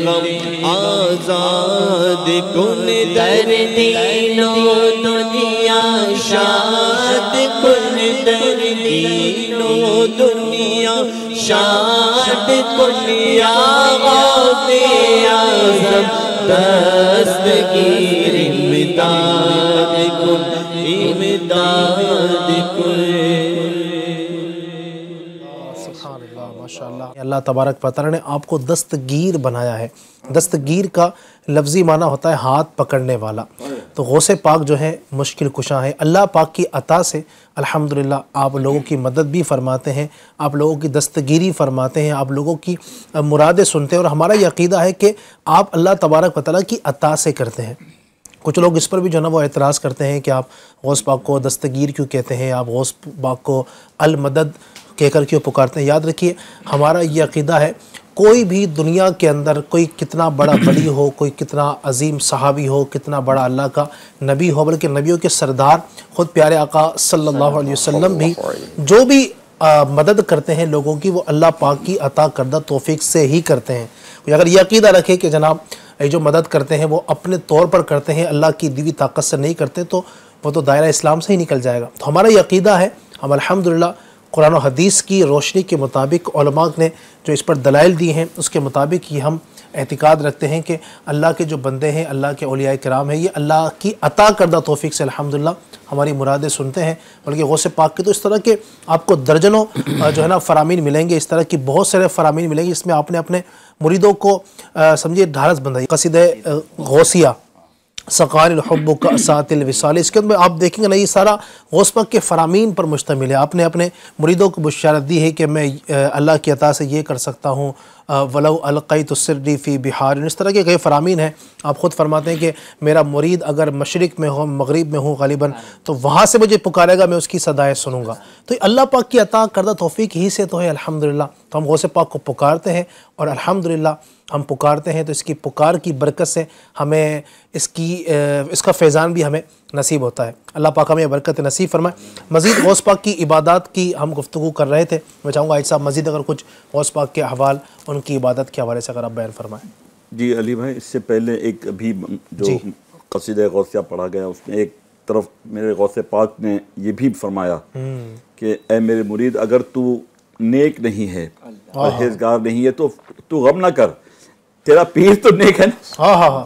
غم آزاد کن، در دین و دنیا شاد کن، در دین و دنیا شاد کن، یا غوث اعظم دستگیر امداد کن، امداد کن۔ ماشاءاللہ، اللہ تبارک و تعالی نے آپ کو دستگیر بنایا ہے۔ دستگیر کا لفظی معنی ہوتا ہے ہاتھ پکڑنے والا۔ تو غوث پاک جو ہے مشکل کشاں ہے، اللہ پاک کی عطا سے الحمدللہ آپ لوگوں کی مدد بھی فرماتے ہیں، آپ لوگوں کی دستگیری فرماتے ہیں، آپ لوگوں کی مرادیں سنتے ہیں، اور ہمارا یہ عقیدہ ہے کہ آپ اللہ تبارک و تعالی کی عطا سے کرتے ہیں۔ کچھ لوگ اس پر بھی جو ہے نا وہ اعتراض کرتے ہیں کہ آپ غوث پاک کو دستگیر کیوں کہتے ہیں، آپ غوث پاک کو المدد کہہ کر کیوں پکارتے ہیں۔ یاد رکھیے ہمارا یہ عقیدہ ہے، کوئی بھی دنیا کے اندر کوئی کتنا بڑا ولی ہو، کوئی کتنا عظیم صحابی ہو، کتنا بڑا اللہ کا نبی ہو، بلکہ نبیوں کے سردار خود پیارے آقا صلی اللہ علیہ وسلم بھی جو بھی مدد کرتے ہیں لوگوں کی، وہ اللہ پاک کی عطا کردہ توفیق سے ہی کرتے ہیں۔ اگر یہ عقیدہ رکھے کہ جناب یہ جو مدد کرتے ہیں وہ اپنے طور پر کرتے ہیں، اللہ کی دیوی طاقت سے نہیں کرتے، تو وہ تو دائرہ اسلام سے ہی نکل جائے گا۔ تو ہمارا یہ عقیدہ ہے، ہم الحمدللہ قرآن و حدیث کی روشنی کے مطابق علماء نے جو اس پر دلائل دی ہیں اس کے مطابق یہ ہم اعتقاد رکھتے ہیں کہ اللہ کے جو بندے ہیں، اللہ کے اولیاء کرام ہیں، یہ اللہ کی عطا کردہ توفیق سے الحمدللہ ہماری مرادیں سنتے ہیں۔ بلکہ غوث پاک کے تو اس طرح کے آپ کو درجنوں جو ہے نا فرامین ملیں گے، اس طرح کی بہت سارے فرامین ملیں گے، اس میں آپ نے اپنے مریدوں کو سمجھے ڈھارس بندھائی۔ قصیدہ غوثیہ سقار الحب کا اسات الوصال، اس کے اندر آپ دیکھیں گے نا یہ سارا غوث پاک کے فرامین پر مشتمل ہے۔ آپ نے اپنے مریدوں کو بشارت دی ہے کہ میں اللہ کی عطا سے یہ کر سکتا ہوں، ولو القیت سری فی بحار، اس طرح کے کئی فرامین ہیں۔ آپ خود فرماتے ہیں کہ میرا مرید اگر مشرق میں ہو، مغرب میں ہو غالباً، تو وہاں سے مجھے پکارے گا، میں اس کی صدائیں سنوں گا۔ تو اللہ پاک کی عطا کردہ توفیق ہی سے تو ہے الحمدللہ۔ تو ہم غوث پاک کو پکارتے ہیں، اور الحمدللہ ہم پکارتے ہیں تو اس کی پکار کی برکت سے ہمیں اس کا فیضان بھی ہمیں نصیب ہوتا ہے۔ اللہ پاک ہمیں برکت نصیب فرمائے۔ مزید غوث پاک کی عبادات کی ہم گفتگو کر رہے تھے، میں چاہوں گا عائد صاحب مزید اگر کچھ غوث پاک کے احوال، ان کی عبادت کے حوالے سے اگر آپ بیان فرمائیں۔ جی علی بھائی، اس سے پہلے ایک ابھی جو قصیدہ غوثیہ پڑھا گیا اس میں ایک طرف میرے غوث پاک نے یہ بھی فرمایا کہ اے میرے مرید، اگر تو نیک نہیں ہے، پرہیزگار نہیں ہے، تو غم نہ کر، تیرا پیر تو نیک ہے نا۔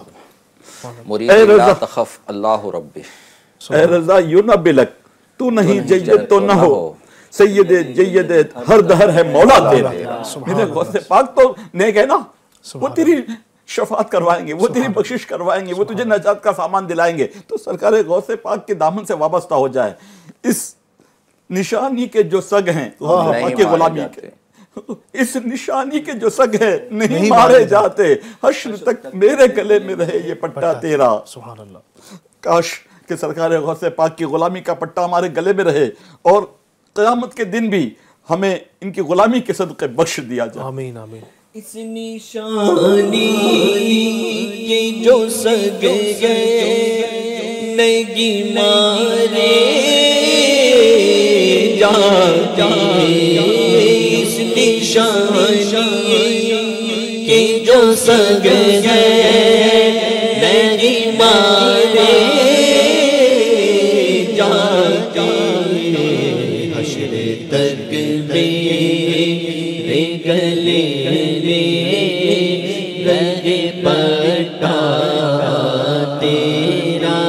مرید لا تخف اللہ ربی، اے رضا یوں نہ بلک، تو نہیں جید تو نہ ہو، سید جید ہر دہر ہے مولا تیرا۔ میرے غوث پاک تو نیک ہے نا، وہ تیری شفاعت کروائیں گے، وہ تیری بخشش کروائیں گے، وہ تجھے نجات کا سامان دلائیں گے. تو سرکار غوث پاک کے دامن سے وابستہ ہو جائے. اس نشانی کے جو سگ ہیں غوث پاک کی غلامی کے، اس نشانی کے جو سگ ہیں نہیں مارے جاتے، حشر تک میرے گلے میں رہے یہ پٹا تیرا. سبحان اللہ. کاش کہ سرکار غوث پاک کی غلامی کا پٹا ہمارے گلے میں رہے اور قیامت کے دن بھی ہمیں ان کی غلامی کے صدقے بخش دیا جائے. آمین آمین. اس نشانی کے جو سگ گئے نہیں مارے جاتے، اس نشانی کے جو سگ گئے نہیں مارے جاتے، حشر تک میرے گلے رہے پٹا تیرا.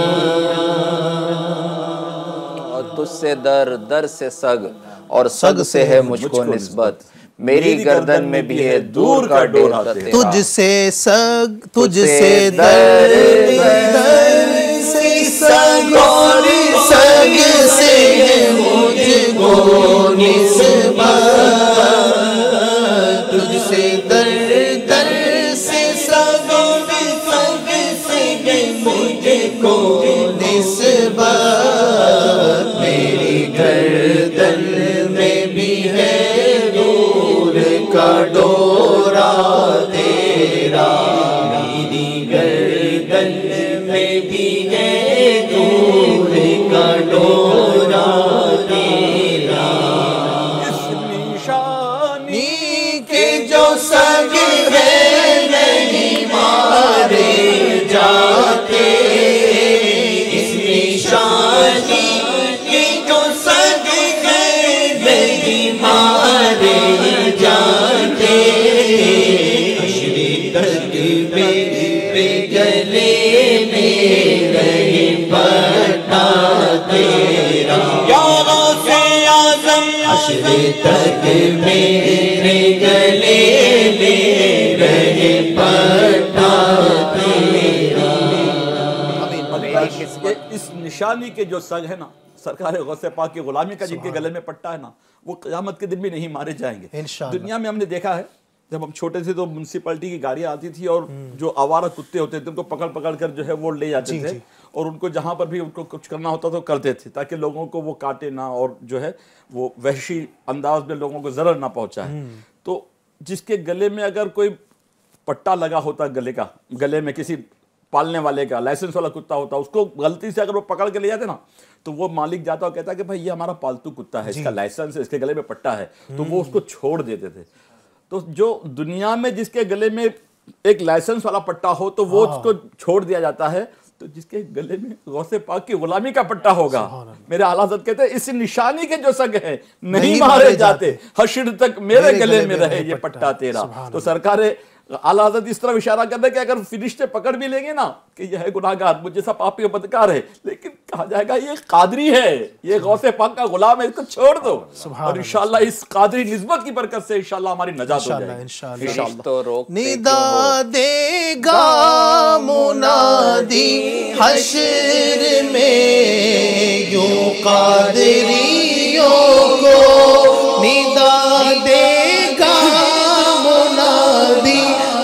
اور تجھ سے در، در سے سگ، اور سگ سے ہے مجھ کو نسبت. میری گردن میں بھی ہے دور کا ڈورا تیرا. تجھ سے سگ، تجھ سے در، در سے سگ، اور سگ سے ہے مجھ کو نسبت. تجھ سے در، در سے سگ، سگ سے ہے مجھ کو نسبت. میری گردن میں بھی ہے دور کا ڈورا تیرا. میری گردن میں بھی ہے دور کا ڈورا تیرا. اس نشانی کے جو سگ ہے نہیں مارے جاتے، اس نشانی کے جو سگ ہے نہیں مارے جاتے. حشر تک میرے گلے میں رہے پٹا تیرا. یا غوث اعظم، حشر تک میرے گلے میں رہے پٹا تیرا. اس نشانی کے جو سگ ہے نا، سرکار غوث پاک کی غلامی کا جن کے گلے میں پٹا ہے نا، وہ قیامت کے دن بھی نہیں مارے جائیں گے. انشاءاللہ. دنیا میں ہم نے دیکھا ہے جب ہم چھوٹے تھے تو میونسپلٹی کی گاڑیاں آتی تھی اور جو آوارہ کتے ہوتے تھے ان کو پکڑ پکڑ کر جو ہے وہ لے جاتے تھے اور ان کو جہاں پر بھی ان کو کچھ کرنا ہوتا تو کرتے تھے تاکہ لوگوں کو وہ کاٹے نہ اور جو ہے وہ وحشی انداز میں لوگوں کو ضرر نہ پہنچائے. تو جس کے گلے میں اگر کوئی پٹا لگا ہوتا گلے میں کسی پالنے والے کا لائسنس والا کتا ہوتا، اس کو غلطی سے اگر وہ پکڑ کے لے جاتے نا تو وہ مالک جاتا اور کہتا کہ بھائی یہ ہمارا پالتو کتا ہے، اس کا لائسنس ہے، اس کے گلے میں پٹا ہے، تو وہ اس کو چھوڑ دیتے تھے. تو جو دنیا میں جس کے گلے میں ایک لائسنس والا پٹا ہو تو وہ اس کو چھوڑ دیا جاتا ہے، تو جس کے گلے میں غوث پاک کی غلامی کا پٹا ہوگا، میرے اعلیٰ حضرت کہتے ہیں اس نشانی کے جو سگ ہیں نہیں مارے جاتے، حشر تک میرے گلے میں رہے یہ پٹا تیرا. تو سرکار اعلیٰ حضرت اس طرح اشارہ کرتے ہیں کہ اگر فرشتے پکڑ بھی لیں گے نا کہ یہ ہے گناہگار، مجھ جیسا پاپی و بدکار ہے، لیکن کہا جائے گا یہ قادری ہے، یہ غوث پاک کا غلام ہے، اس کو چھوڑ دو، اور انشاءاللہ اس قادری نسبت کی برکت سے انشاءاللہ ہماری نجات ہو جائے گی. انشاءاللہ. ندا دے گا منادی حشر میں یوں قادریوں کو، ندا دے گا منادی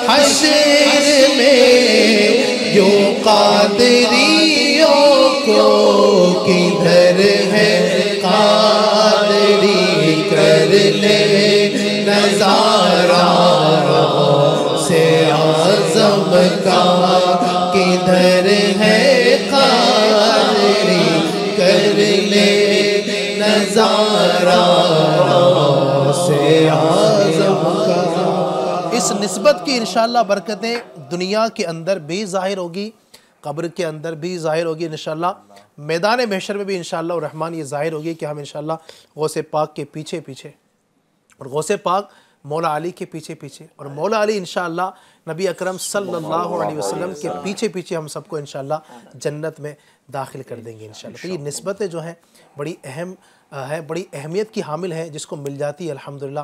حشر میں یوں قادریوں کو، کدھر ہے قادری کر لے نظارہ سے اعظم کا، کدھر ہے قادری کر لے نظارہ سے اعظم کا. اس نسبت کی انشاءاللہ برکتیں دنیا کے اندر بھی ظاہر ہوگی، قبر کے اندر بھی ظاہر ہوگی انشاءاللہ، میدان محشر میں بھی انشاءاللہ الرحمن یہ ظاہر ہوگی کہ ہم انشاءاللہ غوث پاک کے پیچھے پیچھے اور غوث پاک مولا علی کے پیچھے پیچھے اور مولا علی انشاءاللہ نبی اکرم صلی اللہ علیہ وسلم کے پیچھے پیچھے ہم سب کو انشاءاللہ جنت میں داخل کر دیں گے انشاءاللہ. تو یہ نسبتیں جو ہیں بڑی اہم ہے، بڑی اہمیت کی حامل ہے، جس کو مل جاتی ہے الحمدللہ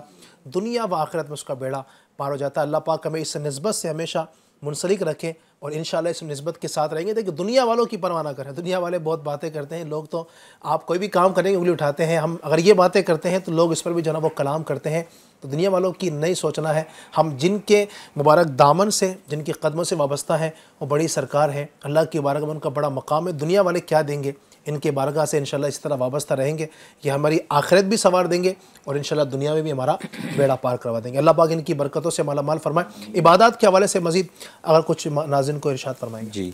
دنیا و آخرت میں اس کا بیڑا پار ہو جاتا ہے. اللہ پاک ہمیں اس نسبت سے ہمیشہ منسلک رکھیں اور انشاءاللہ اس نسبت کے ساتھ رہیں گے. دیکھیں دنیا والوں کی پرواہ نہ کریں. دنیا والے بہت باتیں کرتے ہیں. لوگ تو آپ کوئی بھی کام کریں گے انگلی اٹھاتے ہیں. ہم اگر یہ باتیں کرتے ہیں تو لوگ اس پر بھی جو ہے نا وہ کلام کرتے ہیں. تو دنیا والوں کی نہیں سوچنا ہے. ہم جن کے مبارک دامن سے, جن کے قدموں سے وابستہ ہیں, وہ بڑی سرکار ہیں. اللہ کی بارگاہ میں ان کا بڑا مقام ہے. دنیا والے کیا دیں گے, ان کے بارگاہ سے انشاءاللہ اس طرح وابستہ رہیں گے کہ ہماری آخرت بھی سنوار دیں گے اور انشاءاللہ دنیا میں بھی ہمارا بیڑا پار کروا دیں گے. اللہ پاک ان کی برکتوں سے مالا مال فرمائے. عبادات کے حوالے سے مزید اگر کچھ ناظرین کو ارشاد فرمائیں گے. جی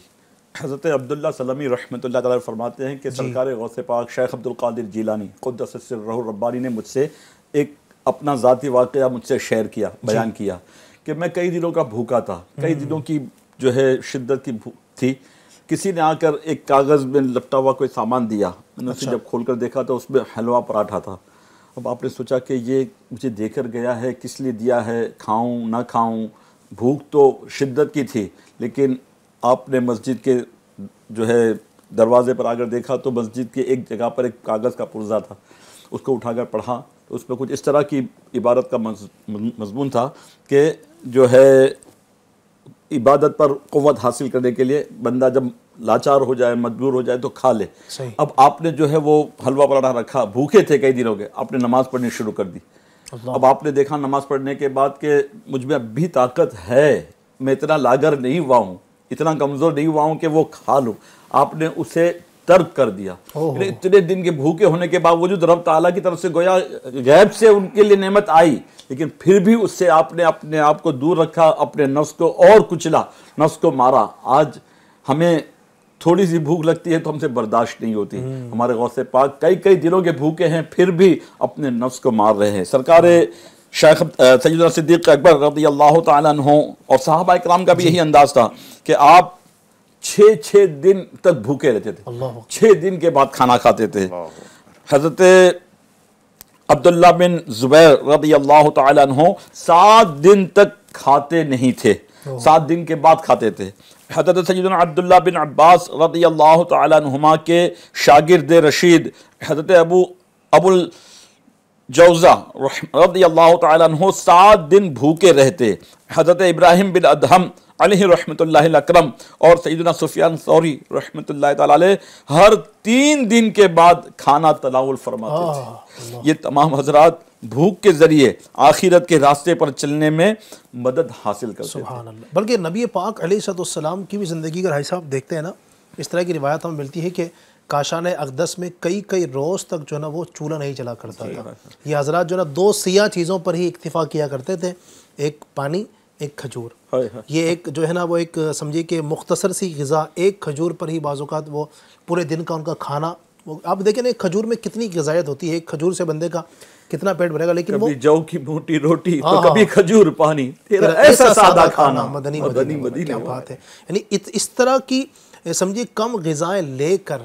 حضرت عبداللہ سلمی رحمۃ اللہ تعالی فرماتے ہیں کہ سرکار غوث پاک شیخ عبد القادر جیلانی قدس سرہ الربانی نے مجھ سے ایک اپنا ذاتی واقعہ مجھ سے شیئر کیا, بیان کیا کہ میں کئی دنوں کا بھوکا تھا, کئی دنوں کی جو ہے شدت کی بھوک تھی. کسی نے آ کر ایک کاغذ میں لپٹا ہوا کوئی سامان دیا. میں نے اسے جب کھول کر دیکھا تو اس میں حلوہ پراٹھا تھا. اب آپ نے سوچا کہ یہ مجھے دے کر گیا ہے, کس لیے دیا ہے, کھاؤں نہ کھاؤں. بھوک تو شدت کی تھی, لیکن آپ نے مسجد کے جو ہے دروازے پر آ کر دیکھا تو مسجد کے ایک جگہ پر ایک کاغذ کا پرزہ تھا. اس کو اٹھا کر پڑھا تو اس میں کچھ اس طرح کی عبادت کا مضمون تھا کہ جو ہے عبادت پر قوت حاصل کرنے کے لیے بندہ جب لاچار ہو جائے, مجبور ہو جائے تو کھا لے. اب آپ نے جو ہے وہ حلوہ پراٹھا رکھا, بھوکے تھے کئی دنوں کے, آپ نے نماز پڑھنی شروع کر دی. اب آپ نے دیکھا نماز پڑھنے کے بعد کہ مجھ میں اب بھی طاقت ہے, میں اتنا لاغر نہیں ہوا ہوں, اتنا کمزور نہیں ہوا ہوں کہ وہ کھا لوں. آپ نے اسے ترک کر دیا. اتنے دن کے بھوکے ہونے کے باوجود رب تعالیٰ کی طرف سے گویا غیب سے ان کے لیے نعمت آئی, لیکن پھر بھی اس سے آپ نے اپنے آپ کو دور رکھا, اپنے نفس کو اور کچلا, نفس کو مارا. آج ہمیں تھوڑی سی بھوک لگتی ہے تو ہم سے برداشت نہیں ہوتی. ہمارے غوث پاک کئی دنوں کے بھوکے ہیں, پھر بھی اپنے نفس کو مار رہے ہیں. سرکار شیخ سیدنا صدیق اکبر رضی اللہ تعالیٰ عنہ اور صحابہ کرام کا بھی یہی انداز تھا کہ آپ 6 دن تک بھوکے رہتے تھے, 6 دن کے بعد کھانا کھاتے تھے. حضرت عبداللہ بن زبیر رضی اللہ تعالیٰ عنہ 7 دن تک کھاتے نہیں تھے, 7 دن کے بعد کھاتے تھے. حضرت سیدنا عبداللہ بن عباس رضی اللہ تعالیٰ عنہما کے شاگرد رشید حضرت ابو الجوزہ رضی اللہ تعالیٰ عنہ 7 دن بھوکے رہتے. حضرت ابراہیم بن ادہم علیہ رحمۃ اللہ الاکرم اور سیدنا سفیان ثوری رحمۃ اللہ تعالی علیہ ہر 3 دن کے بعد کھانا تناول فرماتے تھے. یہ تمام حضرات بھوک کے ذریعے آخرت کے راستے پر چلنے میں مدد حاصل کرتے تھے. سبحان اللہ. بلکہ نبی پاک علیہ السلام کی بھی زندگی کا صاحب دیکھتے ہیں نا, اس طرح کی روایت ہمیں ملتی ہے کہ کاشان اقدس میں کئی روز تک جو ہے نا وہ چولہا نہیں جلا کرتا تھا. یہ حضرات جو ہے نا 2 سیاہ چیزوں پر ہی اکتفا کیا کرتے تھے, ایک پانی, ایک کھجور. یہ ایک جو ہے نا وہ ایک سمجھیے کہ مختصر سی غذا, ایک کھجور پر ہی بعض اوقات وہ پورے دن کا ان کا کھانا. آپ دیکھیں نا ایک کھجور میں کتنی غذائیت ہوتی ہے, ایک کھجور سے بندے کا کتنا پیٹ بھرے گا. لیکن وہ کبھی جو کی موٹی روٹی تو کبھی کھجور پانی, تیرا ایسا سادہ کھانا, مدنی کیا بات ہے. یعنی اس طرح کی سمجھیے کم غذائیں لے کر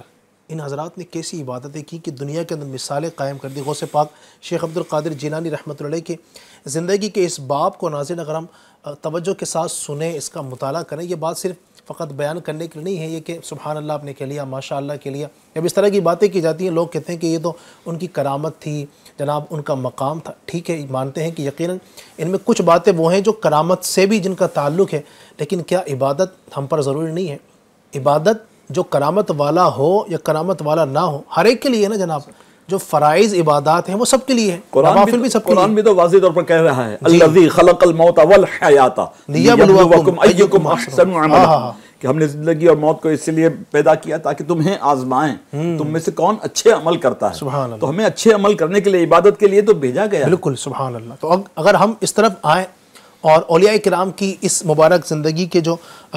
ان حضرات نے کیسی عبادتیں کی کہ دنیا کے اندر مثالیں قائم کر دی. غوث پاک شیخ عبد القادر جیلانی رحمۃ اللہ علیہ کی زندگی کے اس باب کو ناظرین اگر ہم توجہ کے ساتھ سنیں, اس کا مطالعہ کریں, یہ بات صرف فقط بیان کرنے کے لیے نہیں ہے یہ کہ سبحان اللہ آپ نے کہہ لیا, ماشاء اللہ کہہ لیا. جب اس طرح کی باتیں کی جاتی ہیں لوگ کہتے ہیں کہ یہ تو ان کی کرامت تھی جناب, ان کا مقام تھا. ٹھیک ہے, مانتے ہیں کہ یقیناً ان میں کچھ باتیں وہ ہیں جو کرامت سے بھی جن کا تعلق ہے, لیکن کیا عبادت ہم پر ضروری نہیں ہے؟ عبادت جو کرامت والا ہو یا کرامت والا نہ ہو, ہر ایک کے لیے ہے نا جناب. جو فرائض عبادات ہیں وہ سب کے لیے ہیں, نوافل بھی سب کے لیے. قرآن بھی تو واضح طور پر کہہ رہا ہے الذی خلق الموت والحیات لیبلوکم ایکم احسن عملا, کہ ہم نے زندگی اور موت کو اس لیے پیدا کیا تاکہ تمہیں آزمائیں, تم میں سے کون اچھے عمل کرتا ہے. سبحان اللہ. تو ہمیں اچھے عمل کرنے کے لیے, عبادت کے لیے تو بھیجا گیا. بالکل سبحان اللہ. تو اگر ہم اس طرف آئیں اور اولیاء کرام کی اس مبارک زندگی کے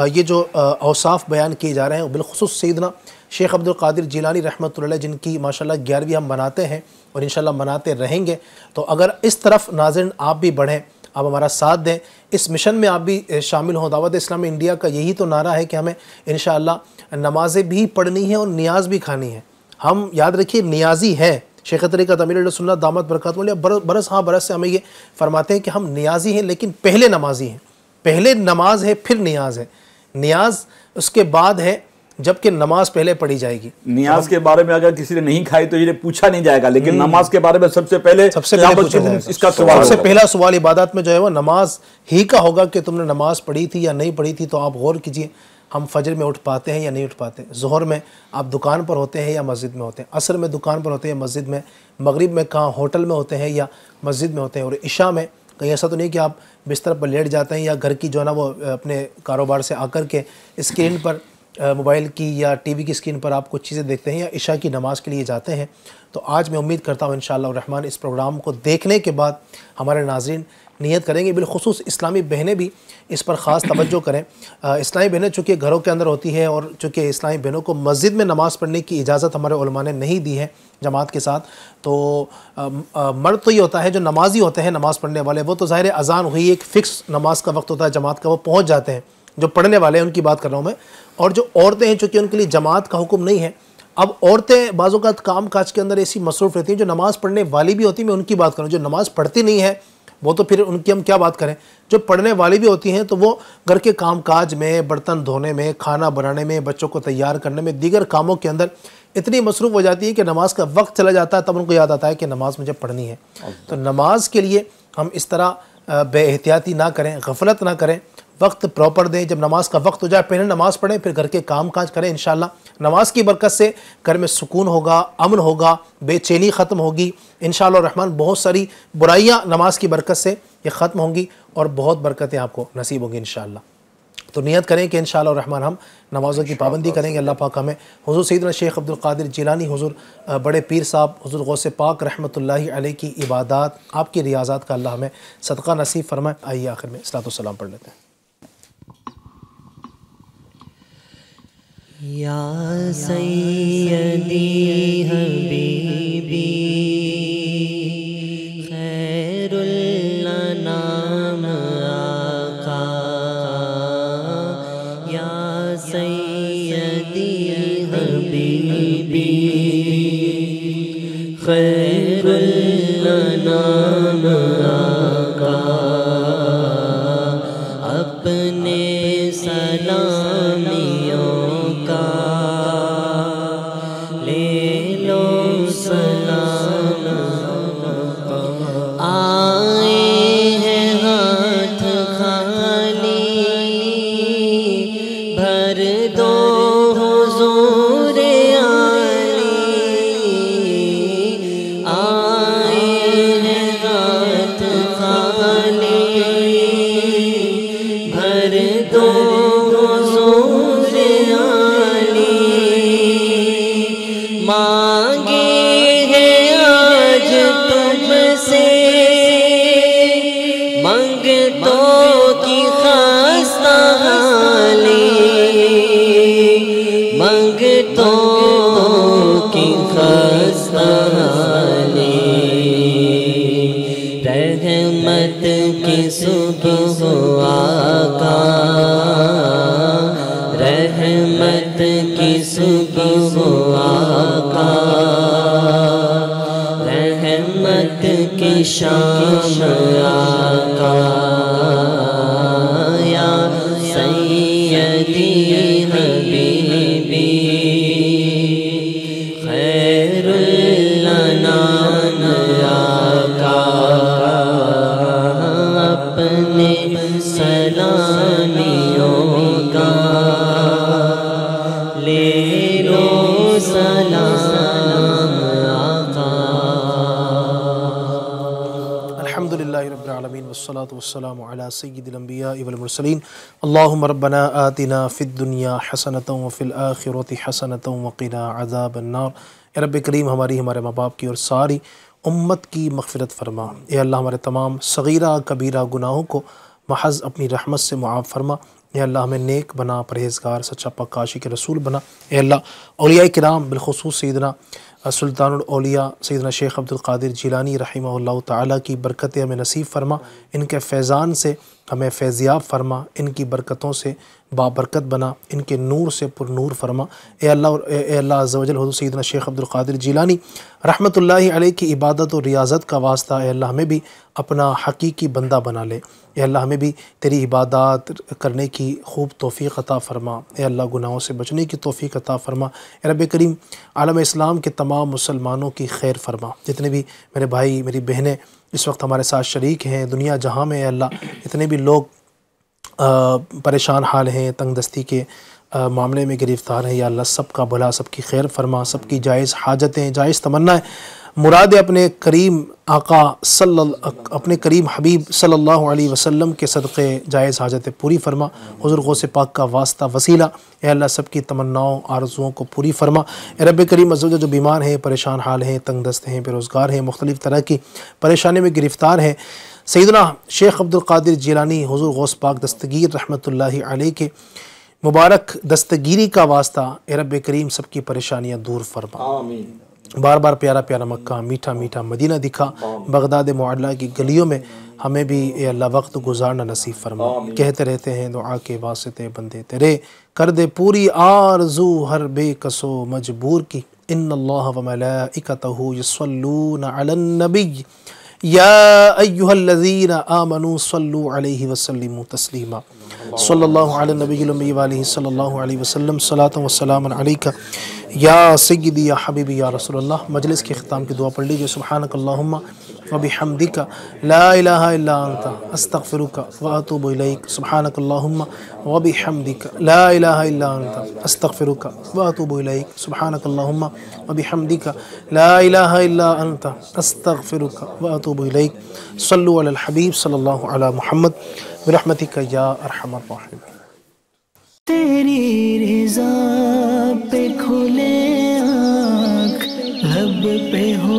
یہ جو اوصاف بیان کیے جا رہے ہیں, بالخصوص سیدنا شیخ عبد القادر جیلانی رحمۃ اللہ علیہ جن کی ماشاءاللہ 11ویں ہم مناتے ہیں اور انشاءاللہ مناتے رہیں گے, تو اگر اس طرف ناظرین آپ بھی بڑھیں, آپ ہمارا ساتھ دیں, اس مشن میں آپ بھی شامل ہوں. دعوت اسلامی انڈیا کا یہی تو نعرہ ہے کہ ہمیں انشاءاللہ نمازیں بھی پڑھنی ہیں اور نیاز بھی کھانی ہے. ہم یاد رکھیے نیازی ہیں. شیخ طریقت امیر علیہ سنت دامت برکاتہ علیہ برس سے ہمیں یہ فرماتے ہیں کہ ہم نیازی ہیں لیکن پہلے نمازی ہیں. پہلے نماز ہے پھر نیاز ہے. نیاز اس کے بعد ہے جبکہ نماز پہلے پڑھی جائے گی. نیاز کے بارے میں اگر کسی نے نہیں کھائی تو یہ پوچھا نہیں جائے گا، لیکن نماز کے بارے میں سب سے پہلے اس کا سوال، سب سے پہلا سوال عبادات میں جو ہے وہ نماز ہی کا ہوگا کہ تم نے نماز پڑھی تھی یا نہیں پڑھی تھی. تو آپ غور کیجئے ہم فجر میں اٹھ پاتے ہیں یا نہیں اٹھ پاتے، ظہر میں آپ دکان پر ہوتے ہیں یا مسجد میں ہوتے ہیں، عصر میں دکان پر ہوتے ہیں یا مسجد میں، مغرب میں کہاں ہوٹل میں ہوتے ہیں یا مسجد میں ہوتے ہیں، اور عشاء میں کہیں ایسا تو نہیں کہ آپ بستر پر لیٹ جاتے ہیں یا گھر کی جو ہے نا وہ اپنے کاروبار سے آ کر کے اسکرین پر موبائل کی یا ٹی وی کی اسکرین پر آپ کچھ چیزیں دیکھتے ہیں یا عشاء کی نماز کے لیے جاتے ہیں. تو آج میں امید کرتا ہوں انشاءاللہ الرحمن اس پروگرام کو دیکھنے کے بعد ہمارے ناظرین نیت کریں گے، بالخصوص اسلامی بہنیں بھی اس پر خاص توجہ کریں. اسلامی بہنیں چونکہ گھروں کے اندر ہوتی ہے اور چونکہ اسلامی بہنوں کو مسجد میں نماز پڑھنے کی اجازت ہمارے علماء نے نہیں دی ہے جماعت کے ساتھ، تو مرد تو یہ ہوتا ہے جو نمازی ہوتے ہیں نماز پڑھنے والے، وہ تو ظاہر اذان ہوئی ایک فکس نماز کا وقت ہوتا ہے جماعت کا، وہ پہنچ جاتے ہیں. جو پڑھنے والے ہیں ان کی بات کر رہا ہوں میں. اور جو عورتیں ہیں چونکہ ان کے لیے جماعت کا حکم نہیں ہے، اب عورتیں بعض اوقات کام کاج کے اندر ایسی مصروف رہتی ہیں جو نماز پڑھنے والی بھی ہوتی ہیں، میں ان کی بات کروں. جو نماز پڑھتی نہیں ہے وہ تو پھر ان کی ہم کیا بات کریں. جو پڑھنے والی بھی ہوتی ہیں تو وہ گھر کے کام کاج میں، برتن دھونے میں، کھانا بنانے میں، بچوں کو تیار کرنے میں، دیگر کاموں کے اندر اتنی مصروف ہو جاتی ہے کہ نماز کا وقت چلا جاتا ہے، تب ان کو یاد آتا ہے کہ نماز مجھے پڑھنی ہے. تو نماز کے لیے ہم اس طرح بے احتیاطی نہ کریں، غفلت نہ کریں، وقت پراپر دیں. جب نماز کا وقت ہو جائے پہلے نماز پڑھیں، پھر گھر کے کام کاج کریں. انشاءاللہ نماز کی برکت سے گھر میں سکون ہوگا، امن ہوگا، بے چینی ختم ہوگی انشاءاللہ الرحمن. بہت ساری برائیاں نماز کی برکت سے یہ ختم ہوں گی اور بہت برکتیں آپ کو نصیب ہوں گی انشاءاللہ. تو نیت کریں کہ انشاءاللہ الرحمن ہم نمازوں کی پابندی کریں گے. اللہ پاک ہمیں حضور سیدنا شیخ عبدالقادر جیلانی، حضور بڑے پیر صاحب، حضور غوث پاک رحمۃ اللہ علیہ کی عبادات، آپ کی ریاضات کا اللہ ہمیں صدقہ نصیب فرمائے. آئیے آخر میں صلاۃ والسلام پڑھ لیتے ہیں. یا سیدی حبیبی خیر الانام آقا، یا سیدی حبیبی خیر الانام آقا، اپنے سلامیوں لے لو سلام. آئے ہیں ہاتھ خالی، بھر دو حضور عالی. آئے ہیں ہاتھ خالی، بھر دو حضور عالی. مانگے ہیں آج تم سے منگتوں کی خستہ حالی، منگتوں کی خستہ حالی. رحمت کی صبح ہو آقا، رحمت کی صبح ہو آقا، رحمت کی شام آقا. یا سیدی حبیبی خیر الانام آقا، اپنے سلامیوں کا لے لو سلام آقا. الحمدللہ رب العالمین والصلاة والسلام علی سید الانبیاء والمرسلین. اللہم ربنا آتنا فی الدنیا حسنۃ وفی الآخرۃ حسنۃ وقنا عذاب النار. اے رب کریم ہمارے ماں باپ کی اور ساری امت کی مغفرت فرما. اے اللہ ہمارے تمام صغیرہ کبیرہ گناہوں کو محض اپنی رحمت سے معاف فرما. اے اللہ ہمیں نیک بنا، پرہیزگار، سچا پاک عاشق رسول بنا. اے اللہ اولیاء کرام بالخصوص سیدنا سلطان الاولیاء سیدنا شیخ عبدالقادر جیلانی رحمہ اللہ تعالیٰ کی برکت ہمیں نصیب فرما. ان کے فیضان سے ہمیں فیضیاب فرما، ان کی برکتوں سے بابرکت بنا، ان کے نور سے پر نور فرما۔ اے اللہ عز و جل حضور سیدنا شیخ عبد القادر جیلانی رحمۃ اللہ علیہ کی عبادت و ریاضت کا واسطہ اے اللہ ہمیں بھی اپنا حقیقی بندہ بنا لے۔ اے اللہ ہمیں بھی تیری عبادات کرنے کی خوب توفیق عطا فرما۔ اے اللہ گناہوں سے بچنے کی توفیق عطا فرما۔ اے رب کریم عالم اسلام کے تمام مسلمانوں کی خیر فرما۔ جتنے بھی میرے بھائی میری بہنیں اس وقت ہمارے ساتھ شریک ہیں دنیا جہاں میں، اے اللہ اتنے بھی لوگ پریشان حال ہیں، تنگ دستی کے معاملے میں گرفتار ہیں، یا اللہ سب کا بھلا، سب کی خیر فرما، سب کی جائز حاجتیں، جائز تمنائیں، مرادیں اپنے کریم آقا اپنے کریم حبیب صلی اللہ علیہ وسلم کے صدقے جائز حاجتیں پوری فرما۔ حضور غوث پاک کا واسطہ وسیلہ اے اللہ سب کی تمناؤں آرزوؤں کو پوری فرما۔ اے رب کریم عز و جل جو بیمار ہیں، پریشان حال ہیں، تنگ دست ہیں، بے روزگار ہیں، مختلف طرح کی پریشانی میں گرفتار ہیں، سیدنا شیخ عبد القادر جیلانی حضور غوث پاک دستگیر رحمۃ اللہ علیہ کے مبارک دستگیری کا واسطہ اے رب کریم سب کی پریشانیاں دور فرما۔ آمین۔ بار بار پیارا پیارا مکہ، میٹھا میٹھا مدینہ دکھا، بغداد معلیٰ کی گلیوں میں ہمیں بھی اے اللہ وقت گزارنا نصیب فرما۔ کہتے رہتے ہیں دعا کے واسطے بندے تیرے، کر دے پوری آرزو ہر بے کسو مجبور کی۔ ان اللہ و ملائکتہ یصلون علی النبی یا ایہا الذین آمنوا صلوا علیہ وسلموا تسلیما۔ صلی اللہ علی النبی الامی وآلہ صلی اللہ علیہ وسلم، صلاۃ و سلام علیکہ یا سیدی یا حبیبی یا رسول اللہ۔ مجلس کے اختتام کی دعا پڑھ لیجیے۔ سبحانک اللہم وبحمدک لا الہ الا انت استغفرک واتوب الیک۔ سبحانک اللہم وبحمدک لا الہ الا انت استغفرک واتوب الیک۔ سبحانک اللہم وبحمدک لا الہ الا انت استغفرک واتوب الیک۔ صلوا علی الحبیب صلی اللہ علی محمد برحمتک یا ارحم الراحمین۔ تیری رضا پہ کھلے آنکھ، لب پہ ہو